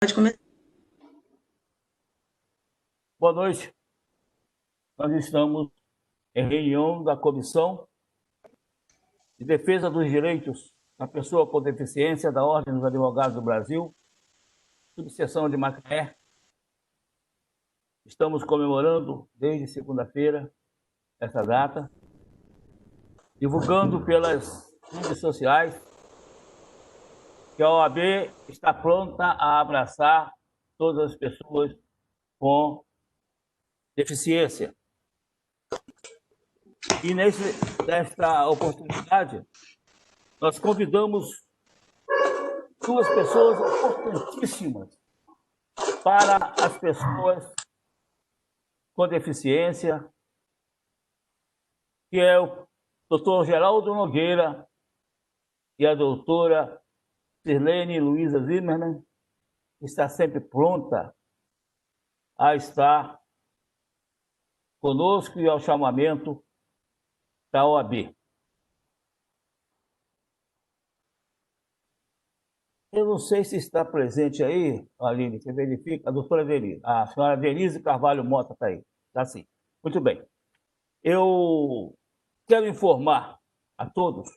Pode começar. Boa noite. Nós estamos em reunião da Comissão de Defesa dos Direitos da Pessoa com Deficiência da Ordem dos Advogados do Brasil, subseção de Macaé. Estamos comemorando desde segunda-feira essa data, divulgando pelas redes sociais que a OAB está pronta a abraçar todas as pessoas com deficiência. E nesta oportunidade, nós convidamos duas pessoas importantíssimas para as pessoas com deficiência, que é o Dr. Geraldo Nogueira e a doutora Sirlene Luiza Zimmermann, que está sempre pronta a estar conosco e ao chamamento da OAB. Eu não sei se está presente aí, Aline, você verifica, a doutora Denise, a senhora Denise Carvalho Mota está aí. Está sim. Muito bem. Eu quero informar a todos,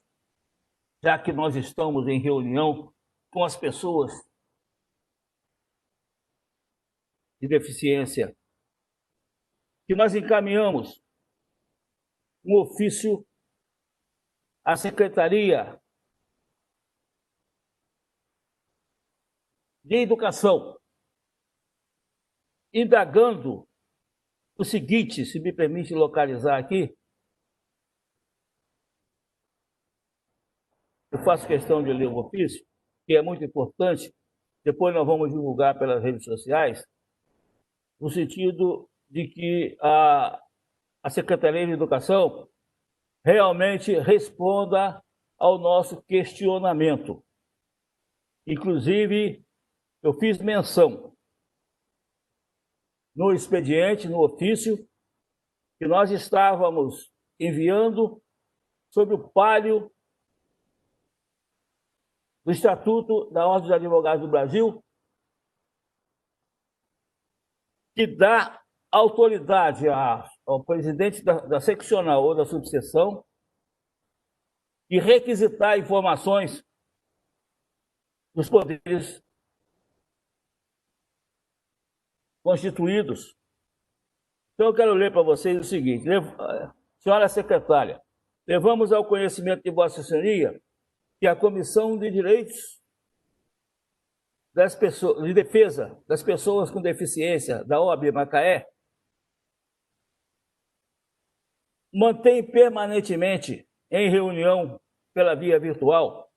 já que nós estamos em reunião com as pessoas de deficiência, que nós encaminhamos um ofício à Secretaria de Educação, indagando o seguinte, se me permite localizar aqui. Eu faço questão de ler o ofício, que é muito importante. Depois nós vamos divulgar pelas redes sociais, no sentido de que a Secretaria de Educação realmente responda ao nosso questionamento. Inclusive, eu fiz menção no expediente, no ofício, que nós estávamos enviando sobre o palio do Estatuto da Ordem dos Advogados do Brasil, que dá autoridade ao presidente da seccional ou da subseção e requisitar informações dos poderes constituídos. Então, eu quero ler para vocês o seguinte. Senhora secretária, levamos ao conhecimento de Vossa Senhoria que a Comissão de Direitos das Pessoas, de Defesa das Pessoas com Deficiência da OAB Macaé mantém permanentemente em reunião pela via virtual.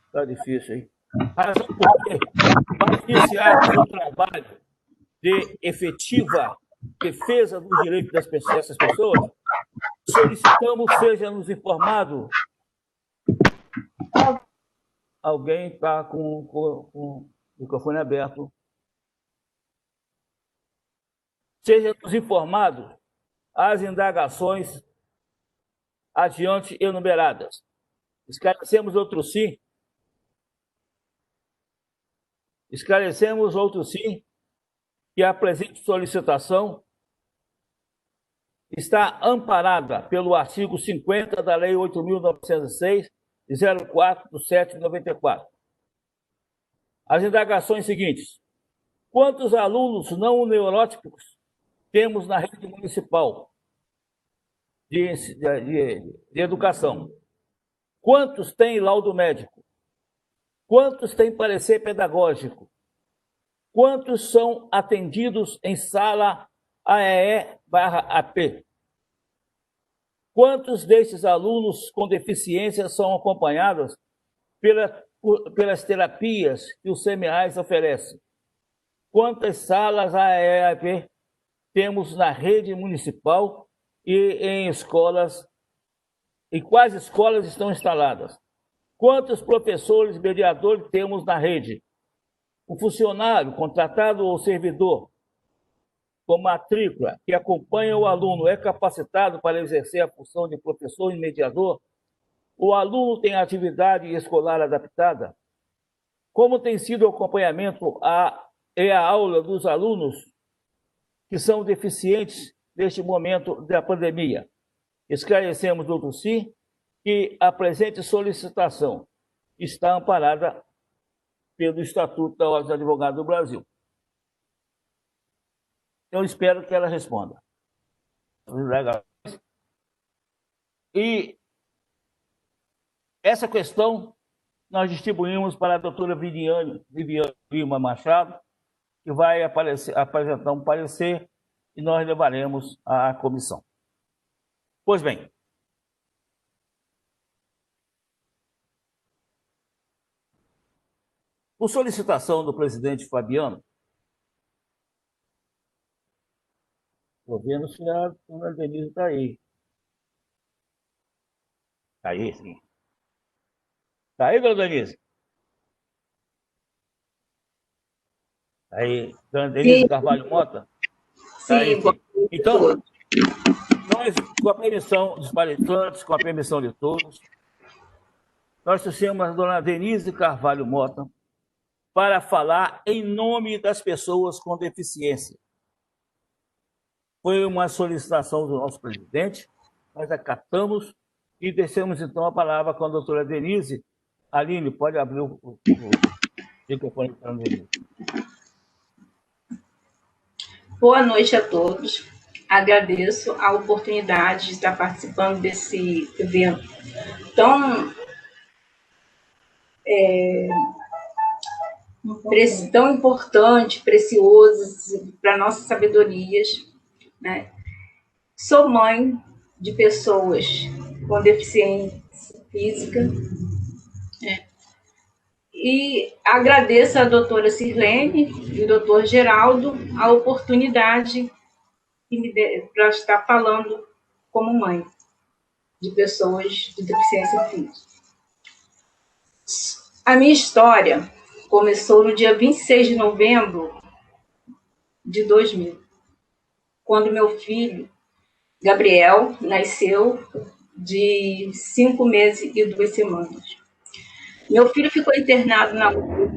Está difícil, hein? Razão porque, para iniciar o trabalho de efetiva defesa dos direitos dessas pessoas, solicitamos seja-nos informado. Alguém está com o microfone aberto. Seja-nos informado as indagações adiante enumeradas. Esclarecemos outro sim. Esclarecemos outro sim que a presente solicitação está amparada pelo artigo 50 da Lei 8.906, de 04 de 7 de 94. As indagações seguintes. Quantos alunos não neuróticos temos na rede municipal de educação? Quantos têm laudo médico? Quantos têm parecer pedagógico? Quantos são atendidos em sala AEE/AP? Quantos destes alunos com deficiência são acompanhados pelas terapias que o CMAs oferece? Quantas salas AEE/AP temos na rede municipal e em escolas, e quais escolas estão instaladas? Quantos professores mediadores temos na rede? O funcionário, contratado ou servidor, com matrícula, que acompanha o aluno, é capacitado para exercer a função de professor e mediador? O aluno tem atividade escolar adaptada? Como tem sido o acompanhamento e a aula dos alunos que são deficientes neste momento da pandemia? Esclarecemos, doutor Si, que a presente solicitação está amparada pelo Estatuto da Ordem dos Advogados do Brasil. Eu espero que ela responda. E essa questão nós distribuímos para a doutora Viviane Lima Machado, que vai apresentar um parecer e nós levaremos à comissão. Pois bem, por solicitação do presidente Fabiano, estou vendo se a dona Denise está aí. Está aí, sim. Está aí, dona Denise? Está aí, dona Denise Carvalho Mota? Tá aí, sim. Então, nós, com a permissão dos palestrantes, com a permissão de todos, nós trouxemos a dona Denise Carvalho Mota para falar em nome das pessoas com deficiência. Foi uma solicitação do nosso presidente, nós acatamos e deixamos então a palavra com a doutora Denise. Aline, pode abrir o microfone para a Denise. Boa noite a todos. Agradeço a oportunidade de estar participando desse evento tão importante, precioso para nossas sabedorias, né? Sou mãe de pessoas com deficiência física, né? E agradeço à doutora Sirlene e ao doutor Geraldo a oportunidade que me deu para estar falando como mãe de pessoas de deficiência física. A minha história começou no dia 26 de novembro de 2000, quando meu filho, Gabriel, nasceu de 5 meses e 2 semanas. Meu filho ficou internado na UTI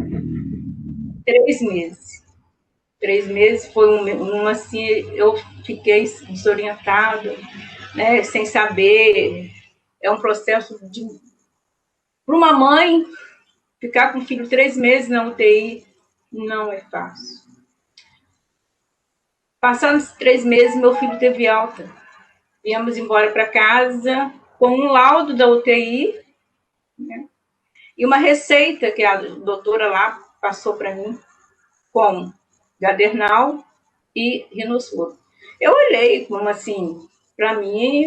3 meses. 3 meses foi assim, eu fiquei desorientada, né, sem saber. É um processo de... Para uma mãe, ficar com o filho 3 meses na UTI não é fácil. Passados esses 3 meses, meu filho teve alta. Viemos embora para casa com um laudo da UTI, né, e uma receita que a doutora lá passou para mim com Gadernal e Rinosoro. Eu olhei como assim, para mim,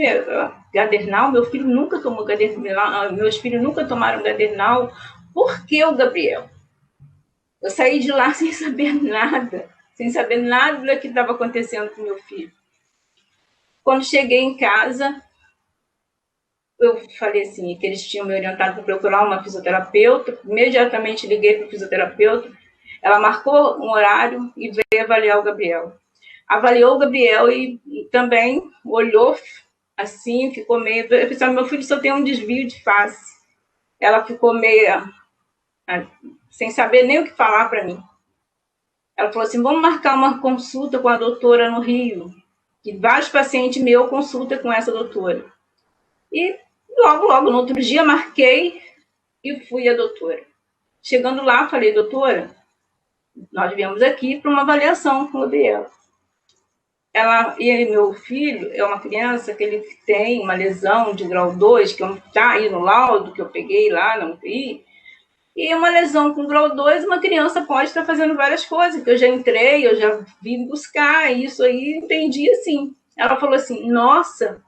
Gadernal, meu filho nunca tomou Gadernal, meus filhos nunca tomaram Gadernal. Por que o Gabriel? Eu saí de lá sem saber nada do que estava acontecendo com meu filho. Quando cheguei em casa, eu falei assim, que eles tinham me orientado para procurar uma fisioterapeuta. Imediatamente liguei para o fisioterapeuta. Ela marcou um horário e veio avaliar o Gabriel. Avaliou o Gabriel e também olhou assim, ficou meio... Eu pensei, meu filho só tem um desvio de face. Ela ficou meio sem saber nem o que falar para mim. Ela falou assim, vamos marcar uma consulta com a doutora no Rio. E vários pacientes meus consultam com essa doutora. E logo, no outro dia, marquei e fui à doutora. Chegando lá, falei, doutora, nós viemos aqui para uma avaliação com o Gabriel. Meu filho é uma criança que ele tem uma lesão de grau 2, que está aí no laudo que eu peguei lá na UTI, e uma lesão com grau 2, uma criança pode estar fazendo várias coisas, que eu já entrei, eu já vim buscar, isso aí, entendi assim. Ela falou assim, nossa,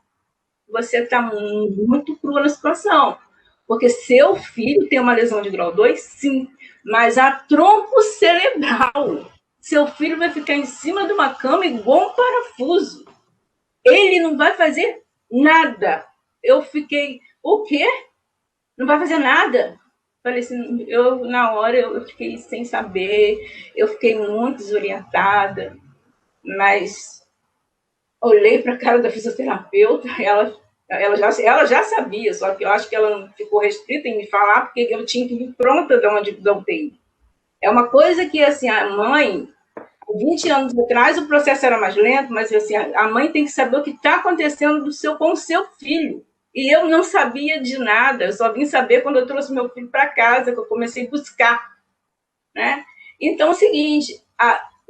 você está muito crua na situação, porque seu filho tem uma lesão de grau 2, sim, mas a tronco cerebral, seu filho vai ficar em cima de uma cama igual um parafuso. Ele não vai fazer nada. Eu fiquei, o quê? Não vai fazer nada? Falei assim, na hora eu fiquei sem saber, eu fiquei muito desorientada, mas olhei para a cara da fisioterapeuta, ela já sabia, só que eu acho que ela não ficou restrita em me falar, porque eu tinha que vir pronta da UTI. É uma coisa que, assim, a mãe, 20 anos atrás, o processo era mais lento, mas, assim, a mãe tem que saber o que está acontecendo com o seu filho. E eu não sabia de nada, eu só vim saber quando eu trouxe meu filho para casa, que eu comecei a buscar, né? Então, é o seguinte,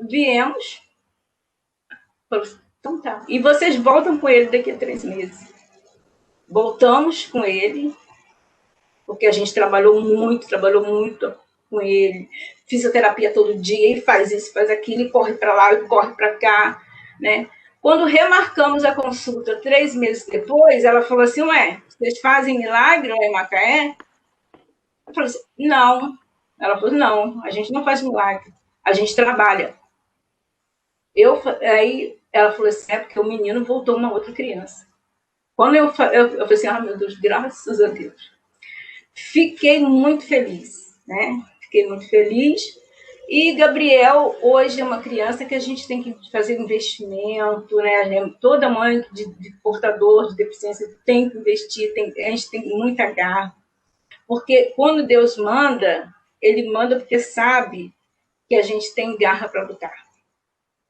viemos, então tá. E vocês voltam com ele daqui a 3 meses. Voltamos com ele, porque a gente trabalhou muito com ele. Fisioterapia todo dia, e faz isso, faz aquilo, e corre para lá, e corre para cá, né? Quando remarcamos a consulta 3 meses depois, ela falou assim, ué, vocês fazem milagre lá em Macaé? Eu falei assim, não. Ela falou, não, a gente não faz milagre, a gente trabalha. Aí ela falou assim, é porque o menino voltou uma outra criança. Quando eu falei assim, meu Deus, graças a Deus. Fiquei muito feliz, né? Fiquei muito feliz. E Gabriel, hoje, é uma criança que a gente tem que fazer investimento, né? Toda mãe de portador de deficiência tem que investir, a gente tem muita garra. Porque quando Deus manda, ele manda porque sabe que a gente tem garra para lutar,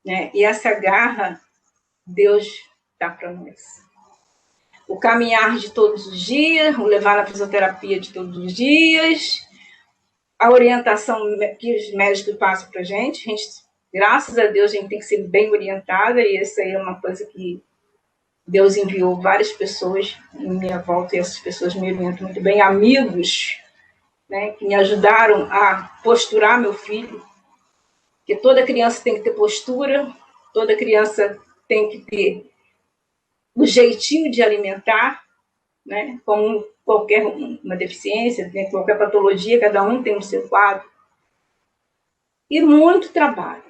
né? E essa garra, Deus dá para nós. O caminhar de todos os dias, o levar na fisioterapia de todos os dias, a orientação que os médicos passam para a gente, graças a Deus, a gente tem que ser bem orientada, e isso aí é uma coisa que Deus enviou várias pessoas em minha volta, e essas pessoas me orientam muito bem, amigos, né, que me ajudaram a posturar meu filho, porque toda criança tem que ter postura, toda criança tem que ter o jeitinho de alimentar, né, como qualquer uma deficiência, né, qualquer patologia, cada um tem o seu quadro. E muito trabalho,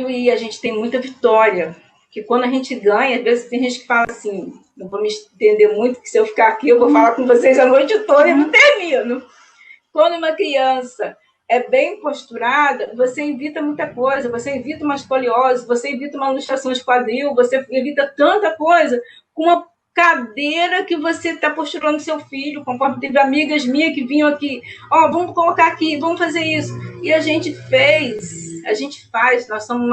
e a gente tem muita vitória, que quando a gente ganha, às vezes tem gente que fala assim, não vou me estender muito, que se eu ficar aqui eu vou falar com vocês a noite toda e não termino. Quando uma criança é bem posturada, você evita muita coisa, você evita uma escoliose, você evita uma luxação de quadril, você evita tanta coisa com uma cadeira que você está posturando seu filho, conforme teve amigas minhas que vinham aqui, vamos colocar aqui, vamos fazer isso. E a gente faz, nós somos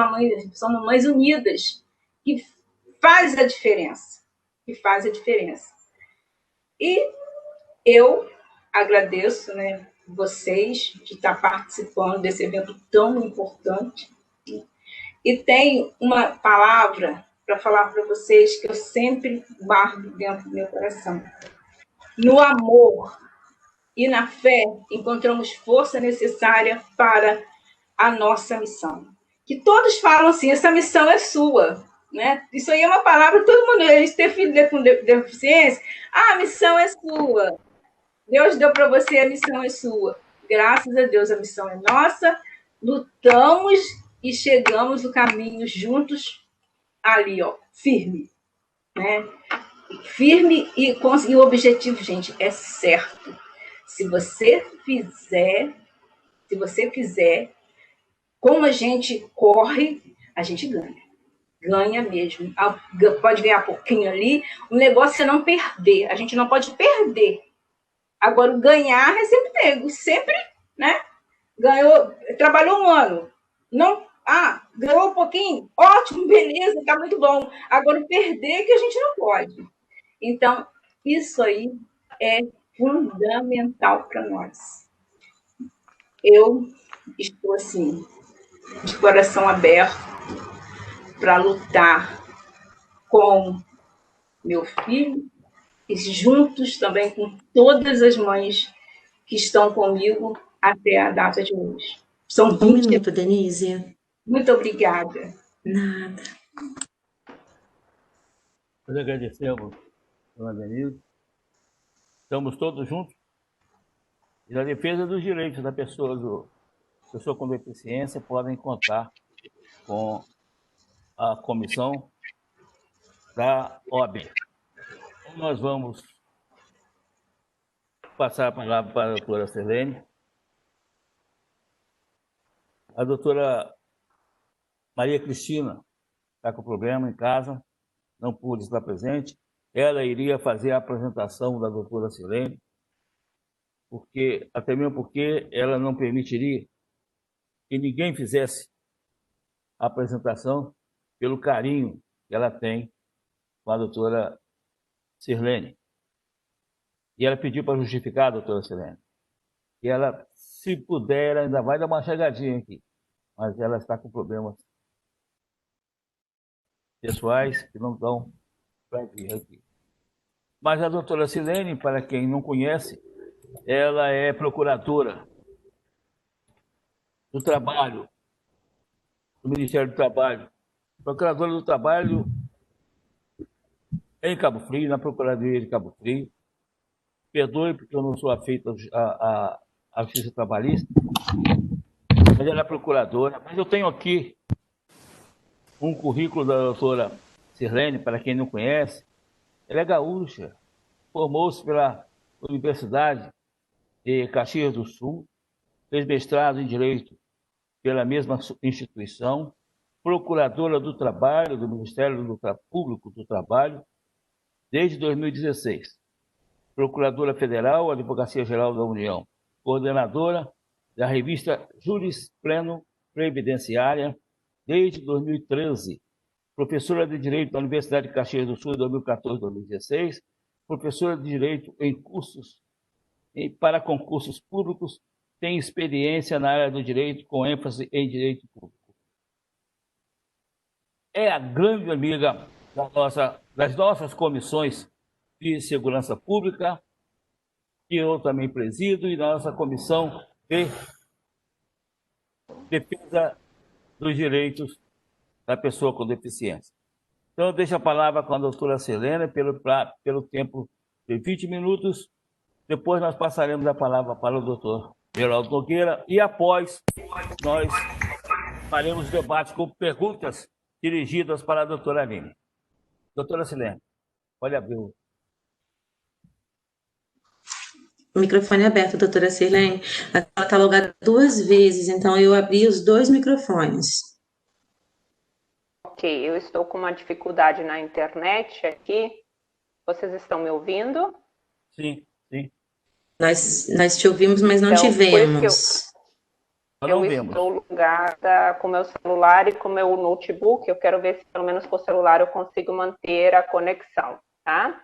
mães unidas, que faz a diferença, E eu agradeço, né, vocês de estar participando desse evento tão importante. E tem uma palavra para falar para vocês que eu sempre guardo dentro do meu coração. No amor e na fé encontramos força necessária para a nossa missão. Que todos falam assim, essa missão é sua. Né? Isso aí é uma palavra, todo mundo, a gente tem filho com deficiência, a missão é sua. Deus deu para você, a missão é sua. Graças a Deus, a missão é nossa. Lutamos e chegamos no caminho juntos, ali, firme. Né? Firme e o objetivo, gente, é certo. Se você fizer, como a gente corre, a gente ganha. Ganha mesmo. Pode ganhar pouquinho ali. O negócio é não perder. A gente não pode perder. Agora, o ganhar é sempre, né? Ganhou, trabalhou um ano. Não, ganhou um pouquinho. Ótimo, beleza, tá muito bom. Agora, perder que a gente não pode. Então, isso aí é fundamental para nós. Eu estou, assim, de coração aberto para lutar com meu filho e juntos também com todas as mães que estão comigo até a data de hoje. São 20 minuto, Denise. Muito obrigada. Nada. Nós agradecemos, dona Denise. Estamos todos juntos e na defesa dos direitos da pessoa com deficiência podem contar com a comissão da OAB. Então, nós vamos passar a palavra para a doutora Sirlene. A doutora Maria Cristina está com problema em casa, não pôde estar presente. Ela iria fazer a apresentação da doutora Sirlene, até mesmo porque ela não permitiria que ninguém fizesse a apresentação pelo carinho que ela tem com a doutora Sirlene. E ela pediu para justificar a doutora Sirlene. E ela, se puder, ainda vai dar uma chegadinha aqui. Mas ela está com problemas pessoais que não dão para vir aqui. Mas a doutora Sirlene, para quem não conhece, ela é procuradora do Trabalho, do Ministério do Trabalho. Procuradora do Trabalho em Cabo Frio, na Procuradoria de Cabo Frio. Perdoe porque eu não sou afeito à Justiça Trabalhista, mas ela é procuradora. Mas eu tenho aqui um currículo da doutora Sirlene, para quem não conhece. Ela é gaúcha, formou-se pela Universidade de Caxias do Sul, fez mestrado em Direito pela mesma instituição, procuradora do Trabalho do Ministério Público do Trabalho desde 2016, procuradora federal, Advocacia Geral da União, coordenadora da revista Juris Pleno Previdenciária desde 2013, professora de Direito da Universidade de Caxias do Sul em 2014 e 2016, professora de Direito em cursos para concursos públicos, tem experiência na área do direito com ênfase em direito público. É a grande amiga das nossas comissões de segurança pública, que eu também presido, e da nossa comissão de defesa dos direitos da pessoa com deficiência. Então, eu deixo a palavra com a doutora Sirlene pelo tempo de 20 minutos. Depois nós passaremos a palavra para o doutor Geraldo Nogueira e após nós faremos debate com perguntas dirigidas para a doutora Aline. Doutora Sirlene, pode abrir o... O microfone é aberto, doutora Sirlene. Ela está logada 2 vezes, então eu abri os 2 microfones. Ok, eu estou com uma dificuldade na internet aqui. Vocês estão me ouvindo? Sim, sim. Nós te ouvimos, mas não te vemos. Eu estou logada com meu celular e com meu notebook. Eu quero ver se pelo menos com o celular eu consigo manter a conexão, tá?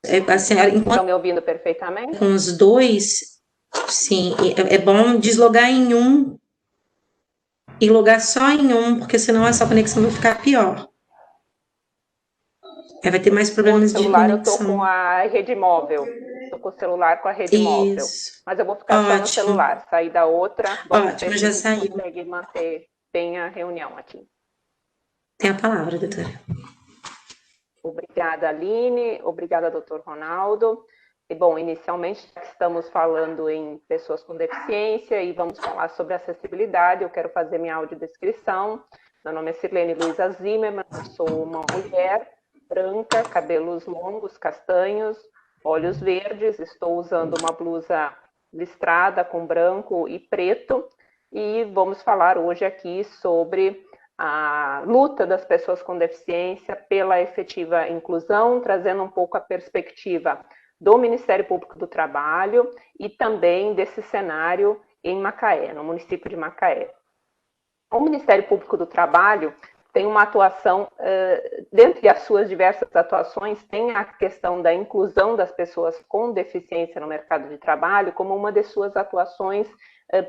A senhora, estão me ouvindo perfeitamente? Com os 2, sim. É bom deslogar em um e logar só em um, porque senão essa conexão vai ficar pior. Vai ter mais problemas de conexão. Eu estou com a rede móvel. Estou com o celular com a rede móvel. Mas eu vou ficar só no celular. Sair da outra. Ótimo, já saiu. Consegue manter bem a reunião aqui. Tem a palavra, doutora. Obrigada, Aline. Obrigada, doutor Ronaldo. E, bom, inicialmente estamos falando em pessoas com deficiência e vamos falar sobre acessibilidade. Eu quero fazer minha audiodescrição. Meu nome é Sirlene Luiza Zimmermann, sou uma mulher branca, cabelos longos, castanhos, olhos verdes, estou usando uma blusa listrada com branco e preto e vamos falar hoje aqui sobre a luta das pessoas com deficiência pela efetiva inclusão, trazendo um pouco a perspectiva do Ministério Público do Trabalho e também desse cenário em Macaé, no município de Macaé. O Ministério Público do Trabalho tem uma atuação, dentre as suas diversas atuações, tem a questão da inclusão das pessoas com deficiência no mercado de trabalho como uma de suas atuações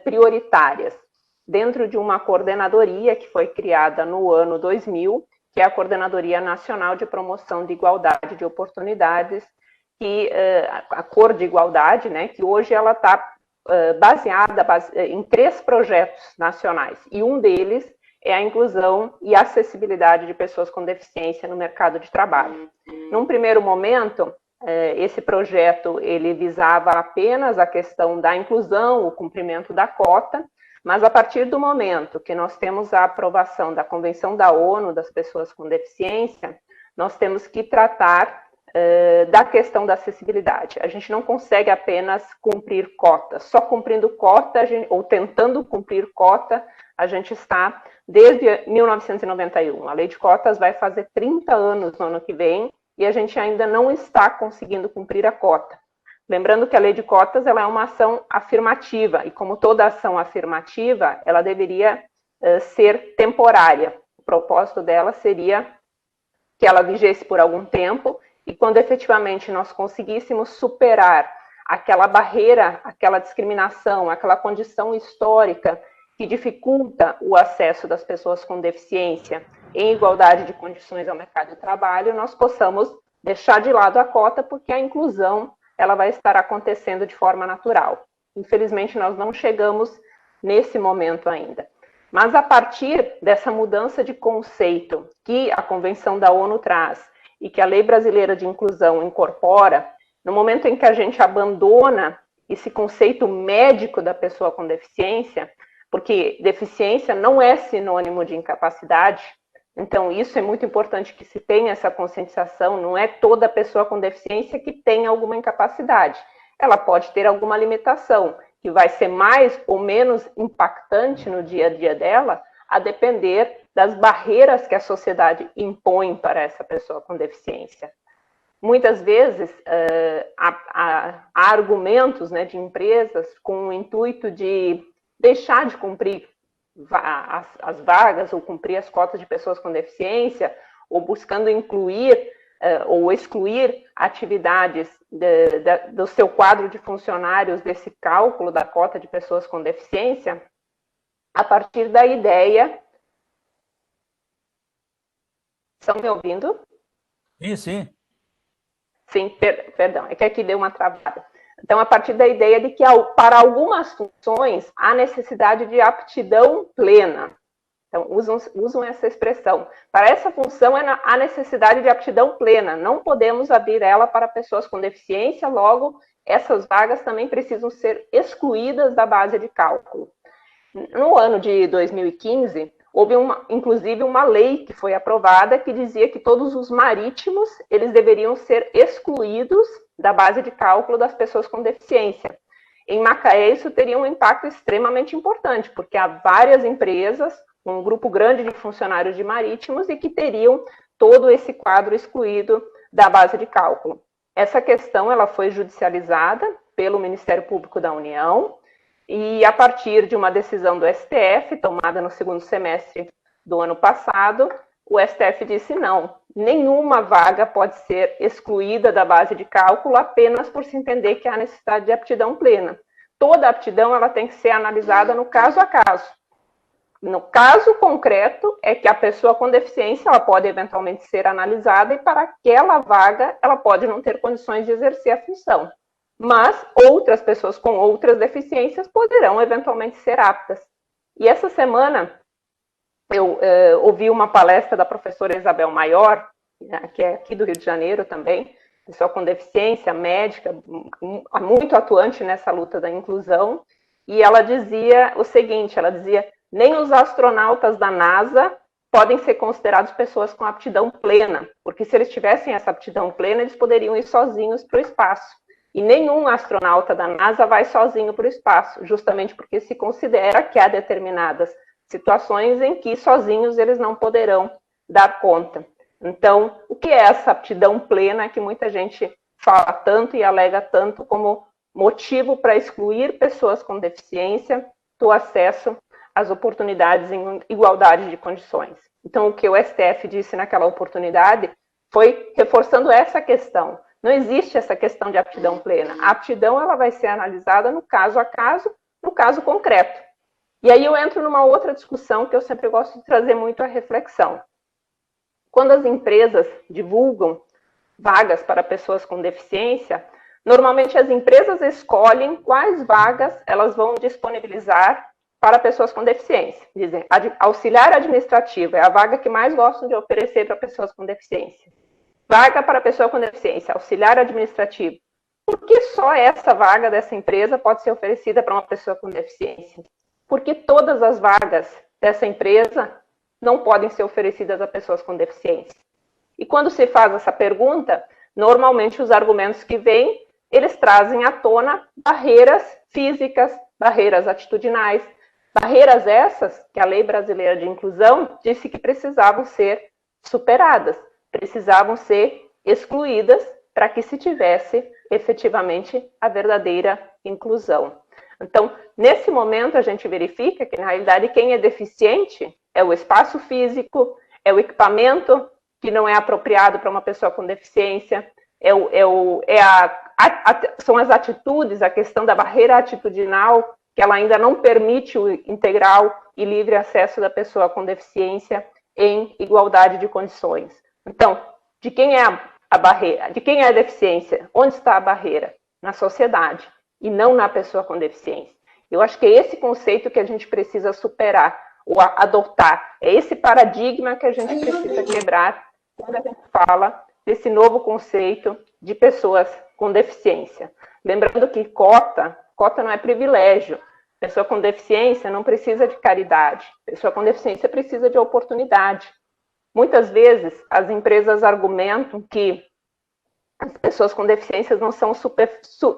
prioritárias, dentro de uma coordenadoria que foi criada no ano 2000, que é a Coordenadoria Nacional de Promoção de Igualdade de Oportunidades, que a Cor de Igualdade, né, que hoje ela está baseada em 3 projetos nacionais, e um deles é a inclusão e acessibilidade de pessoas com deficiência no mercado de trabalho. Num primeiro momento, esse projeto ele visava apenas a questão da inclusão, o cumprimento da cota, mas a partir do momento que nós temos a aprovação da Convenção da ONU das pessoas com deficiência, nós temos que tratar da questão da acessibilidade. A gente não consegue apenas cumprir cota. Só cumprindo cota, ou tentando cumprir cota, a gente está desde 1991. A lei de cotas vai fazer 30 anos no ano que vem e a gente ainda não está conseguindo cumprir a cota. Lembrando que a lei de cotas ela é uma ação afirmativa, e como toda ação afirmativa, ela deveria ser temporária. O propósito dela seria que ela vigesse por algum tempo, e quando efetivamente nós conseguíssemos superar aquela barreira, aquela discriminação, aquela condição histórica que dificulta o acesso das pessoas com deficiência em igualdade de condições ao mercado de trabalho, nós possamos deixar de lado a cota, porque a inclusão ela vai estar acontecendo de forma natural. Infelizmente, nós não chegamos nesse momento ainda. Mas a partir dessa mudança de conceito que a Convenção da ONU traz e que a Lei Brasileira de Inclusão incorpora, no momento em que a gente abandona esse conceito médico da pessoa com deficiência, porque deficiência não é sinônimo de incapacidade, então isso é muito importante que se tenha essa conscientização, não é toda pessoa com deficiência que tem alguma incapacidade, ela pode ter alguma limitação, que vai ser mais ou menos impactante no dia a dia dela, a depender das barreiras que a sociedade impõe para essa pessoa com deficiência. Muitas vezes, há argumentos, né, de empresas com o intuito de deixar de cumprir as vagas ou cumprir as cotas de pessoas com deficiência, ou buscando incluir ou excluir atividades do seu quadro de funcionários desse cálculo da cota de pessoas com deficiência, a partir da ideia... Estão me ouvindo? Sim, sim. Sim, perdão, é que aqui deu uma travada. Então, a partir da ideia de que para algumas funções há necessidade de aptidão plena. Então, usam essa expressão. Para essa função há necessidade de aptidão plena. Não podemos abrir ela para pessoas com deficiência, logo, essas vagas também precisam ser excluídas da base de cálculo. No ano de 2015, houve inclusive uma lei que foi aprovada que dizia que todos os marítimos eles deveriam ser excluídos da base de cálculo das pessoas com deficiência. Em Macaé, isso teria um impacto extremamente importante, porque há várias empresas, um grupo grande de funcionários de marítimos, e que teriam todo esse quadro excluído da base de cálculo. Essa questão ela foi judicializada pelo Ministério Público da União, e a partir de uma decisão do STF, tomada no segundo semestre do ano passado, o STF disse não, nenhuma vaga pode ser excluída da base de cálculo apenas por se entender que há necessidade de aptidão plena. Toda aptidão ela tem que ser analisada no caso a caso. No caso concreto, é que a pessoa com deficiência ela pode eventualmente ser analisada e para aquela vaga ela pode não ter condições de exercer a função. Mas outras pessoas com outras deficiências poderão eventualmente ser aptas. E essa semana eu ouvi uma palestra da professora Isabel Maior, que é aqui do Rio de Janeiro também, pessoa com deficiência, médica, muito atuante nessa luta da inclusão, e ela dizia o seguinte, ela dizia, nem os astronautas da NASA podem ser considerados pessoas com aptidão plena, porque se eles tivessem essa aptidão plena, eles poderiam ir sozinhos para o espaço. E nenhum astronauta da NASA vai sozinho para o espaço, justamente porque se considera que há determinadas situações em que sozinhos eles não poderão dar conta. Então, o que é essa aptidão plena que muita gente fala tanto e alega tanto como motivo para excluir pessoas com deficiência do acesso às oportunidades em igualdade de condições? Então, o que o STF disse naquela oportunidade foi reforçando essa questão. Não existe essa questão de aptidão plena. A aptidão ela vai ser analisada no caso a caso, no caso concreto. E aí eu entro numa outra discussão que eu sempre gosto de trazer muito à reflexão. Quando as empresas divulgam vagas para pessoas com deficiência, normalmente as empresas escolhem quais vagas elas vão disponibilizar para pessoas com deficiência. Dizem, auxiliar administrativo é a vaga que mais gostam de oferecer para pessoas com deficiência. Vaga para pessoa com deficiência, auxiliar administrativo. Por que só essa vaga dessa empresa pode ser oferecida para uma pessoa com deficiência? Porque todas as vagas dessa empresa não podem ser oferecidas a pessoas com deficiência. E quando se faz essa pergunta, normalmente os argumentos que vêm, eles trazem à tona barreiras físicas, barreiras atitudinais, barreiras essas que a Lei Brasileira de Inclusão disse que precisavam ser superadas, precisavam ser excluídas para que se tivesse efetivamente a verdadeira inclusão. Então, nesse momento, a gente verifica que, na realidade, quem é deficiente é o espaço físico, é o equipamento que não é apropriado para uma pessoa com deficiência, são as atitudes, a questão da barreira atitudinal, que ela ainda não permite o integral e livre acesso da pessoa com deficiência em igualdade de condições. Então, de quem é a barreira? De quem é a deficiência? Onde está a barreira? Na sociedade, e não na pessoa com deficiência. Eu acho que é esse conceito que a gente precisa superar, ou adotar. É esse paradigma que a gente precisa quebrar quando a gente fala desse novo conceito de pessoas com deficiência. Lembrando que cota não é privilégio. Pessoa com deficiência não precisa de caridade. Pessoa com deficiência precisa de oportunidade. Muitas vezes, as empresas argumentam que as pessoas com deficiências não são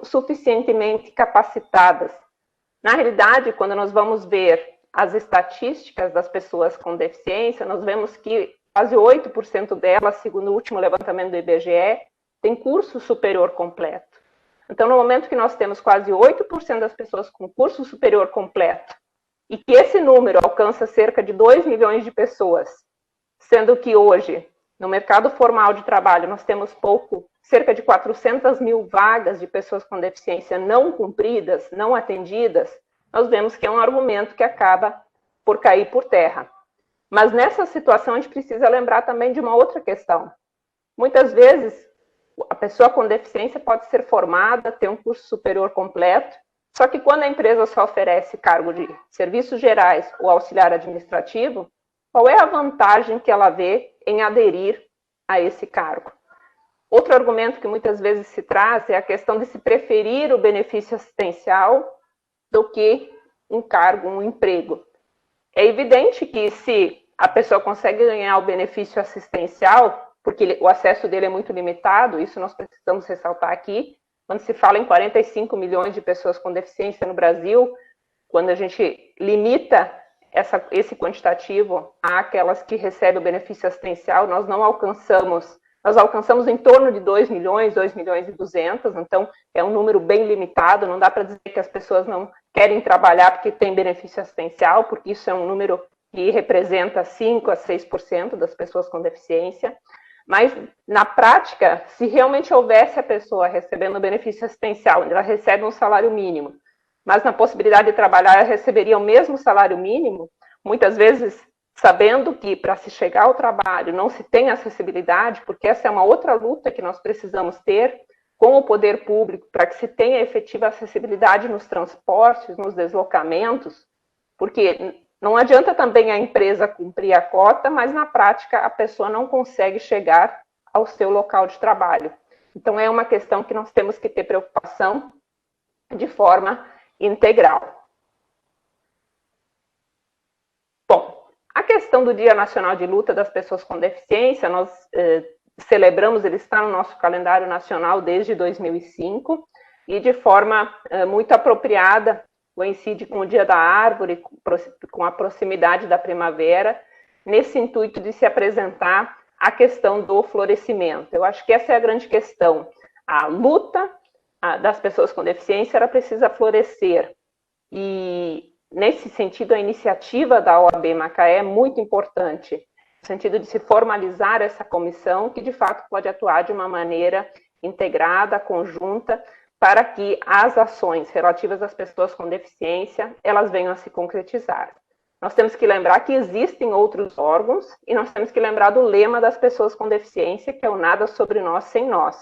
suficientemente capacitadas. Na realidade, quando nós vamos ver as estatísticas das pessoas com deficiência, nós vemos que quase 8% delas, segundo o último levantamento do IBGE, tem curso superior completo. Então, no momento que nós temos quase 8% das pessoas com curso superior completo, e que esse número alcança cerca de 2 milhões de pessoas, sendo que hoje, no mercado formal de trabalho, nós temos cerca de 400 mil vagas de pessoas com deficiência não cumpridas, não atendidas, nós vemos que é um argumento que acaba por cair por terra. Mas nessa situação, a gente precisa lembrar também de uma outra questão. Muitas vezes, a pessoa com deficiência pode ser formada, ter um curso superior completo, só que quando a empresa só oferece cargo de serviços gerais ou auxiliar administrativo, qual é a vantagem que ela vê em aderir a esse cargo? Outro argumento que muitas vezes se traz é a questão de se preferir o benefício assistencial do que um cargo, um emprego. É evidente que se a pessoa consegue ganhar o benefício assistencial, porque o acesso dele é muito limitado, isso nós precisamos ressaltar aqui, quando se fala em 45 milhões de pessoas com deficiência no Brasil, quando a gente limita esse quantitativo àquelas que recebem o benefício assistencial, nós alcançamos em torno de 2 milhões e 200, então é um número bem limitado, não dá para dizer que as pessoas não querem trabalhar porque tem benefício assistencial, porque isso é um número que representa 5 a 6% das pessoas com deficiência, mas na prática, se realmente houvesse a pessoa recebendo benefício assistencial, onde ela recebe um salário mínimo, mas na possibilidade de trabalhar ela receberia o mesmo salário mínimo, muitas vezes sabendo que para se chegar ao trabalho não se tem acessibilidade, porque essa é uma outra luta que nós precisamos ter com o poder público para que se tenha efetiva acessibilidade nos transportes, nos deslocamentos, porque não adianta também a empresa cumprir a cota, mas na prática a pessoa não consegue chegar ao seu local de trabalho. Então é uma questão que nós temos que ter preocupação de forma integral. Bom, a questão do Dia Nacional de Luta das Pessoas com Deficiência, nós celebramos, ele está no nosso calendário nacional desde 2005, e de forma muito apropriada, coincide com o Dia da Árvore, com a proximidade da primavera, nesse intuito de se apresentar a questão do florescimento. Eu acho que essa é a grande questão. A luta das pessoas com deficiência, ela precisa florescer. E, nesse sentido, a iniciativa da OAB Macaé é muito importante, no sentido de se formalizar essa comissão, que, de fato, pode atuar de uma maneira integrada, conjunta, para que as ações relativas às pessoas com deficiência, elas venham a se concretizar. Nós temos que lembrar que existem outros órgãos, e nós temos que lembrar do lema das pessoas com deficiência, que é o nada sobre nós sem nós.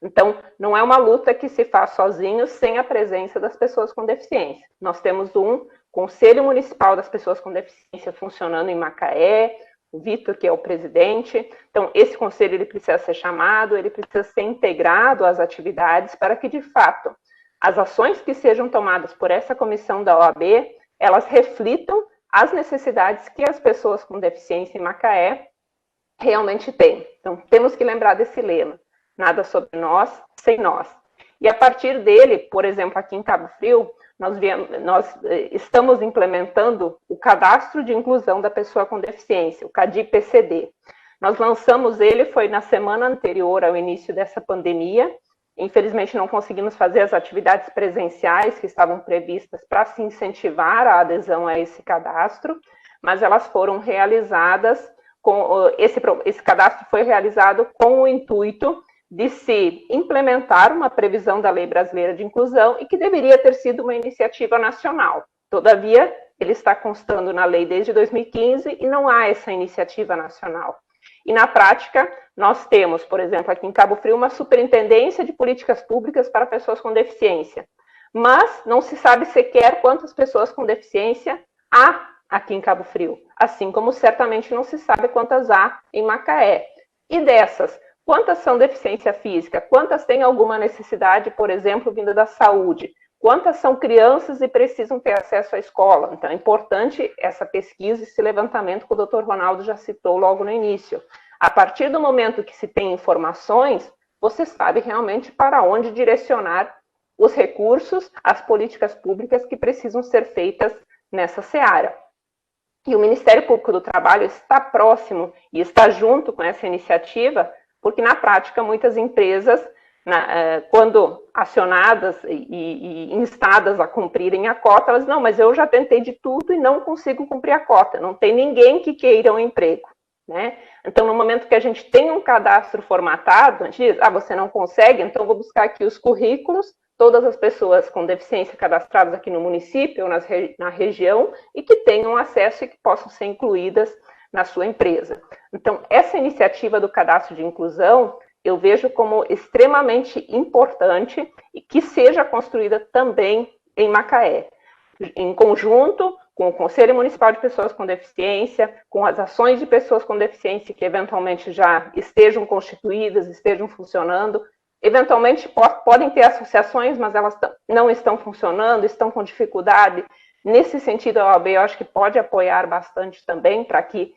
Então, não é uma luta que se faz sozinho, sem a presença das pessoas com deficiência. Nós temos um Conselho Municipal das Pessoas com Deficiência funcionando em Macaé, o Vitor, que é o presidente. Então, esse conselho ele precisa ser chamado, ele precisa ser integrado às atividades para que, de fato, as ações que sejam tomadas por essa comissão da OAB, elas reflitam as necessidades que as pessoas com deficiência em Macaé realmente têm. Então, temos que lembrar desse lema, nada sobre nós, sem nós. E a partir dele, por exemplo, aqui em Cabo Frio, nós estamos implementando o Cadastro de Inclusão da Pessoa com Deficiência, o CADI-PCD. Nós lançamos ele, foi na semana anterior ao início dessa pandemia, Infelizmente, não conseguimos fazer as atividades presenciais que estavam previstas para se incentivar a adesão a esse cadastro, mas elas foram realizadas, esse cadastro foi realizado com o intuito de se implementar uma previsão da Lei Brasileira de Inclusão e que deveria ter sido uma iniciativa nacional. Todavia, ele está constando na lei desde 2015 e não há essa iniciativa nacional. E na prática, nós temos, por exemplo, aqui em Cabo Frio, uma superintendência de políticas públicas para pessoas com deficiência, mas não se sabe sequer quantas pessoas com deficiência há aqui em Cabo Frio, assim como certamente não se sabe quantas há em Macaé. E dessas, quantas são deficiência física? Quantas têm alguma necessidade, por exemplo, vinda da saúde? Quantas são crianças e precisam ter acesso à escola? Então, é importante essa pesquisa, esse levantamento que o Dr. Ronaldo já citou logo no início. A partir do momento que se tem informações, você sabe realmente para onde direcionar os recursos, as políticas públicas que precisam ser feitas nessa seara. E o Ministério Público do Trabalho está próximo e está junto com essa iniciativa, porque na prática muitas empresas, quando acionadas e instadas a cumprirem a cota, elas não, mas eu já tentei de tudo e não consigo cumprir a cota, não tem ninguém que queira um emprego, né? Então, no momento que a gente tem um cadastro formatado, a gente diz, você não consegue, então vou buscar aqui os currículos, todas as pessoas com deficiência cadastradas aqui no município ou na região e que tenham acesso e que possam ser incluídas na sua empresa. Então, essa iniciativa do cadastro de inclusão, eu vejo como extremamente importante e que seja construída também em Macaé, em conjunto com o Conselho Municipal de Pessoas com Deficiência, com as ações de pessoas com deficiência que eventualmente já estejam constituídas, estejam funcionando. Eventualmente podem ter associações, mas elas não estão funcionando, estão com dificuldade. Nesse sentido, a OAB eu acho que pode apoiar bastante também para que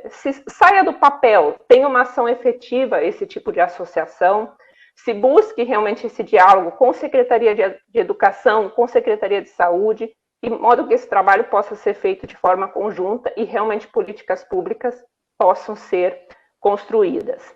se saia do papel, tenha uma ação efetiva esse tipo de associação, se busque realmente esse diálogo com Secretaria de Educação, com Secretaria de Saúde, de modo que esse trabalho possa ser feito de forma conjunta e realmente políticas públicas possam ser construídas.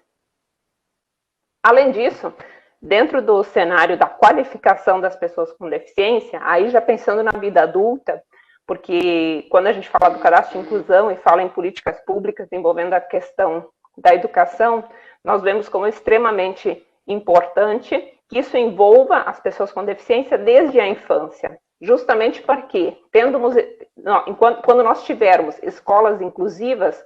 Além disso, dentro do cenário da qualificação das pessoas com deficiência, aí já pensando na vida adulta, porque quando a gente fala do cadastro de inclusão e fala em políticas públicas envolvendo a questão da educação, nós vemos como extremamente importante que isso envolva as pessoas com deficiência desde a infância, justamente porque, quando nós tivermos escolas inclusivas,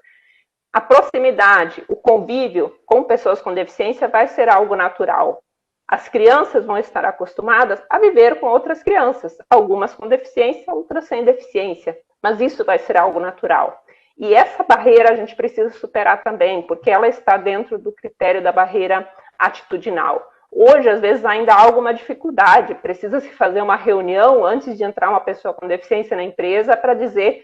a proximidade, o convívio com pessoas com deficiência vai ser algo natural. As crianças vão estar acostumadas a viver com outras crianças, algumas com deficiência, outras sem deficiência, mas isso vai ser algo natural. E essa barreira a gente precisa superar também, porque ela está dentro do critério da barreira atitudinal. Hoje, às vezes, ainda há alguma dificuldade, precisa-se fazer uma reunião antes de entrar uma pessoa com deficiência na empresa para dizer,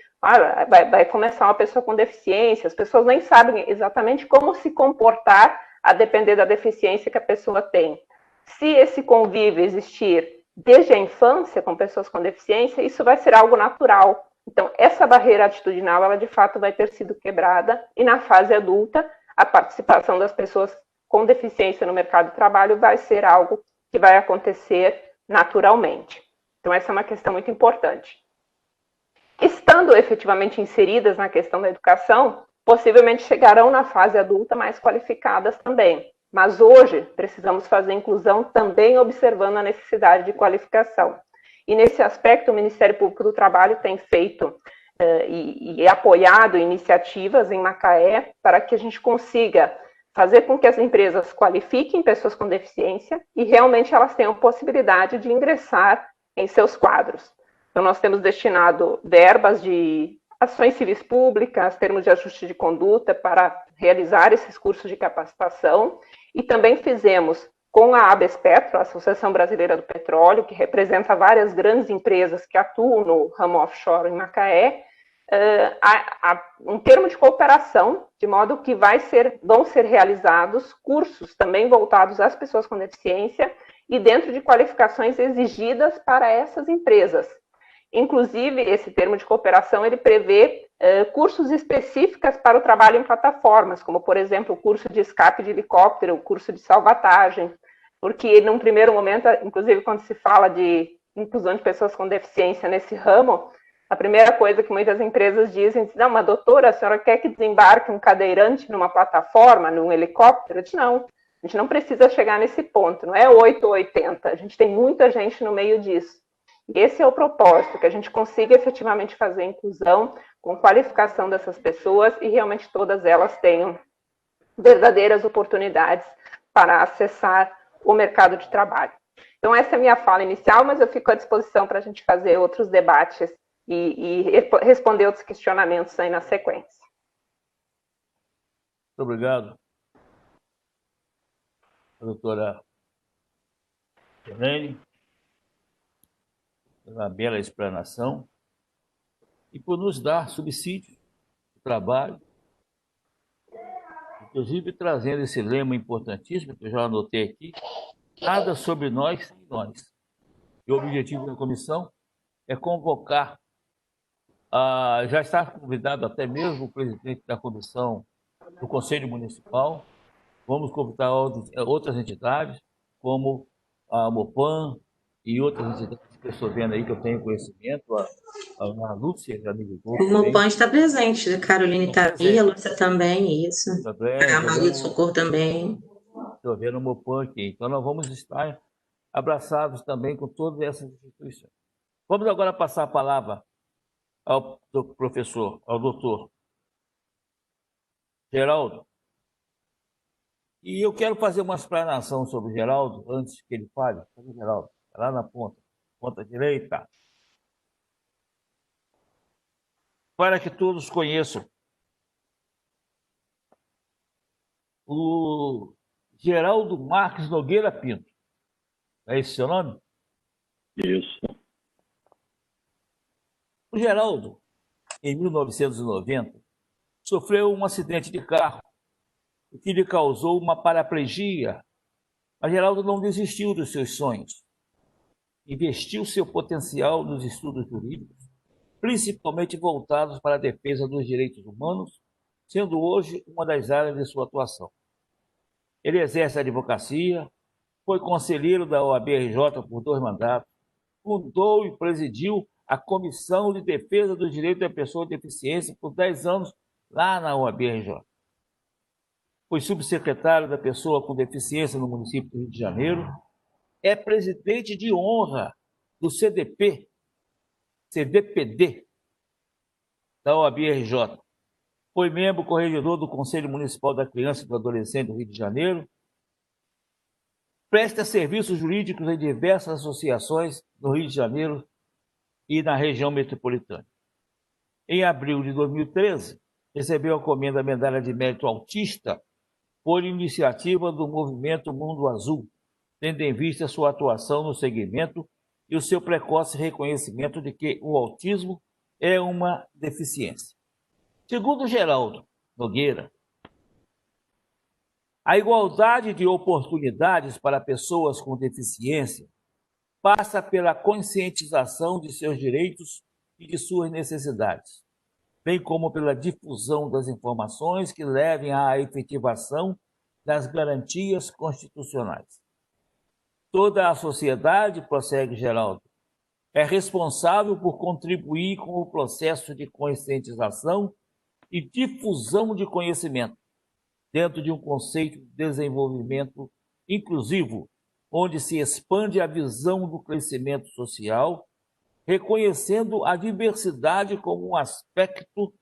vai começar uma pessoa com deficiência, as pessoas nem sabem exatamente como se comportar a depender da deficiência que a pessoa tem. Se esse convívio existir desde a infância com pessoas com deficiência, isso vai ser algo natural. Então, essa barreira atitudinal, ela de fato vai ter sido quebrada e na fase adulta, a participação das pessoas com deficiência no mercado de trabalho vai ser algo que vai acontecer naturalmente. Então, essa é uma questão muito importante. Estando efetivamente inseridas na questão da educação, possivelmente chegarão na fase adulta mais qualificadas também. Mas hoje, precisamos fazer inclusão também observando a necessidade de qualificação. E nesse aspecto, o Ministério Público do Trabalho tem feito e apoiado iniciativas em Macaé para que a gente consiga fazer com que as empresas qualifiquem pessoas com deficiência e realmente elas tenham possibilidade de ingressar em seus quadros. Então, nós temos destinado verbas de ações civis públicas, termos de ajuste de conduta para realizar esses cursos de capacitação e também fizemos com a ABESPETRO, a Associação Brasileira do Petróleo, que representa várias grandes empresas que atuam no ramo offshore em Macaé, um termo de cooperação, de modo que vão ser realizados cursos também voltados às pessoas com deficiência e dentro de qualificações exigidas para essas empresas. Inclusive, esse termo de cooperação, ele prevê cursos específicos para o trabalho em plataformas, como, por exemplo, o curso de escape de helicóptero, o curso de salvatagem, porque num primeiro momento, inclusive quando se fala de inclusão de pessoas com deficiência nesse ramo, a primeira coisa que muitas empresas dizem, não, mas doutora, a senhora quer que desembarque um cadeirante numa plataforma, num helicóptero? Eu disse, não, a gente não precisa chegar nesse ponto, não é 8 ou 80, a gente tem muita gente no meio disso. E esse é o propósito, que a gente consiga efetivamente fazer a inclusão com qualificação dessas pessoas e realmente todas elas tenham verdadeiras oportunidades para acessar o mercado de trabalho. Então, essa é a minha fala inicial, mas eu fico à disposição para a gente fazer outros debates e responder outros questionamentos aí na sequência. Muito obrigado, doutora Helene, pela bela explanação e por nos dar subsídio de trabalho, inclusive trazendo esse lema importantíssimo, que eu já anotei aqui, nada sobre nós sem nós. E o objetivo da comissão é convocar, já está convidado até mesmo o presidente da comissão do Conselho Municipal, vamos convidar outras entidades, como a Mopan e outras entidades que eu estou vendo aí, que eu tenho conhecimento, a Lúcia já me ligou. O Mopan está presente, a Caroline está aí, a Lúcia também, isso. A Maria do Socorro também. Estou vendo o Mopan aqui. Então, nós vamos estar abraçados também com todas essas instituições. Vamos agora passar a palavra ao professor, ao doutor Geraldo. E eu quero fazer uma explanação sobre o Geraldo, antes que ele fale. Cadê o Geraldo? Está lá na ponta direita. Para que todos conheçam. O Geraldo Marques Nogueira Pinto. É esse seu nome? Isso. O Geraldo, em 1990, sofreu um acidente de carro, o que lhe causou uma paraplegia. Mas Geraldo não desistiu dos seus sonhos. Investiu seu potencial nos estudos jurídicos, principalmente voltados para a defesa dos direitos humanos, sendo hoje uma das áreas de sua atuação. Ele exerce a advocacia, foi conselheiro da OAB-RJ por 2 mandatos, fundou e presidiu a Comissão de Defesa dos Direitos da Pessoa com Deficiência por 10 anos lá na OAB-RJ. Foi subsecretário da Pessoa com Deficiência no município do Rio de Janeiro, é presidente de honra do CDPD, da OAB-RJ. Foi membro corregedor do Conselho Municipal da Criança e do Adolescente do Rio de Janeiro. Presta serviços jurídicos em diversas associações no Rio de Janeiro e na região metropolitana. Em abril de 2013, recebeu a comenda Medalha de Mérito Autista por iniciativa do movimento Mundo Azul, tendo em vista sua atuação no segmento e o seu precoce reconhecimento de que o autismo é uma deficiência. Segundo Geraldo Nogueira, a igualdade de oportunidades para pessoas com deficiência passa pela conscientização de seus direitos e de suas necessidades, bem como pela difusão das informações que levem à efetivação das garantias constitucionais. Toda a sociedade, prossegue Geraldo, é responsável por contribuir com o processo de conscientização e difusão de conhecimento, dentro de um conceito de desenvolvimento inclusivo, onde se expande a visão do crescimento social, reconhecendo a diversidade como um aspecto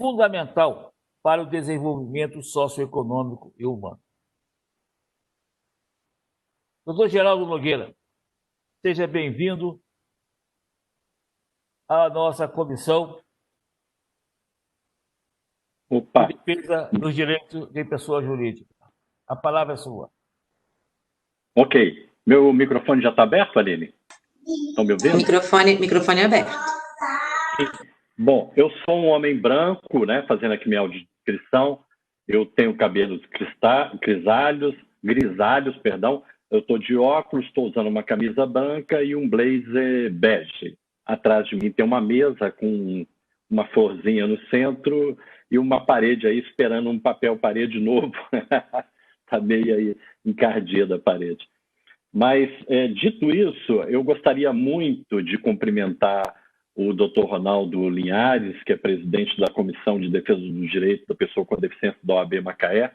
fundamental para o desenvolvimento socioeconômico e humano. Doutor Geraldo Nogueira, seja bem-vindo à nossa comissão de defesa dos direitos de pessoa jurídica. A palavra é sua. Ok. Meu microfone já está aberto, Aline? Estão me ouvindo? Microfone aberto. Bom, eu sou um homem branco, né, fazendo aqui minha audiodescrição. Eu tenho cabelos grisalhos, perdão. Eu estou de óculos, estou usando uma camisa branca e um blazer bege. Atrás de mim tem uma mesa com uma florzinha no centro e uma parede aí esperando um papel parede novo. está meio aí encardida a parede. Mas, dito isso, eu gostaria muito de cumprimentar o Dr. Ronaldo Linhares, que é presidente da Comissão de Defesa dos Direitos da Pessoa com Deficiência da OAB Macaé.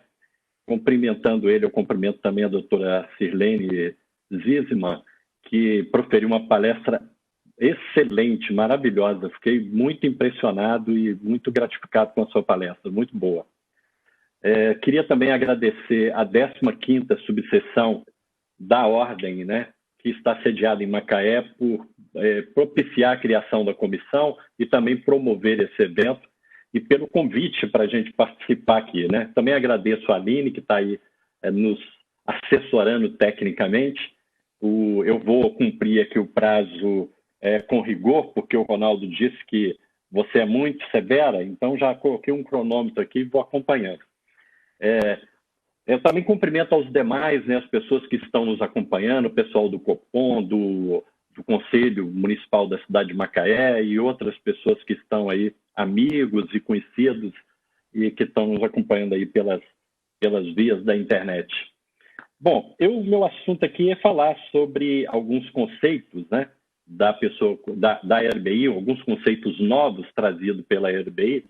Cumprimentando ele, eu cumprimento também a doutora Sirlene Zisman, que proferiu uma palestra excelente, maravilhosa. Fiquei muito impressionado e muito gratificado com a sua palestra, muito boa. Queria também agradecer a 15ª subseção da Ordem, né, que está sediada em Macaé, por propiciar a criação da comissão e também promover esse evento, e pelo convite para a gente participar aqui, né? Também agradeço a Aline, que está aí nos assessorando tecnicamente. Eu vou cumprir aqui o prazo com rigor, porque o Ronaldo disse que você é muito severa, então já coloquei um cronômetro aqui e vou acompanhando. Eu também cumprimento aos demais, né, as pessoas que estão nos acompanhando, o pessoal do Copom, do Conselho Municipal da cidade de Macaé e outras pessoas que estão aí, amigos e conhecidos, e que estão nos acompanhando aí pelas vias da internet. Bom, meu assunto aqui é falar sobre alguns conceitos, né, da RBI, alguns conceitos novos trazidos pela RBI,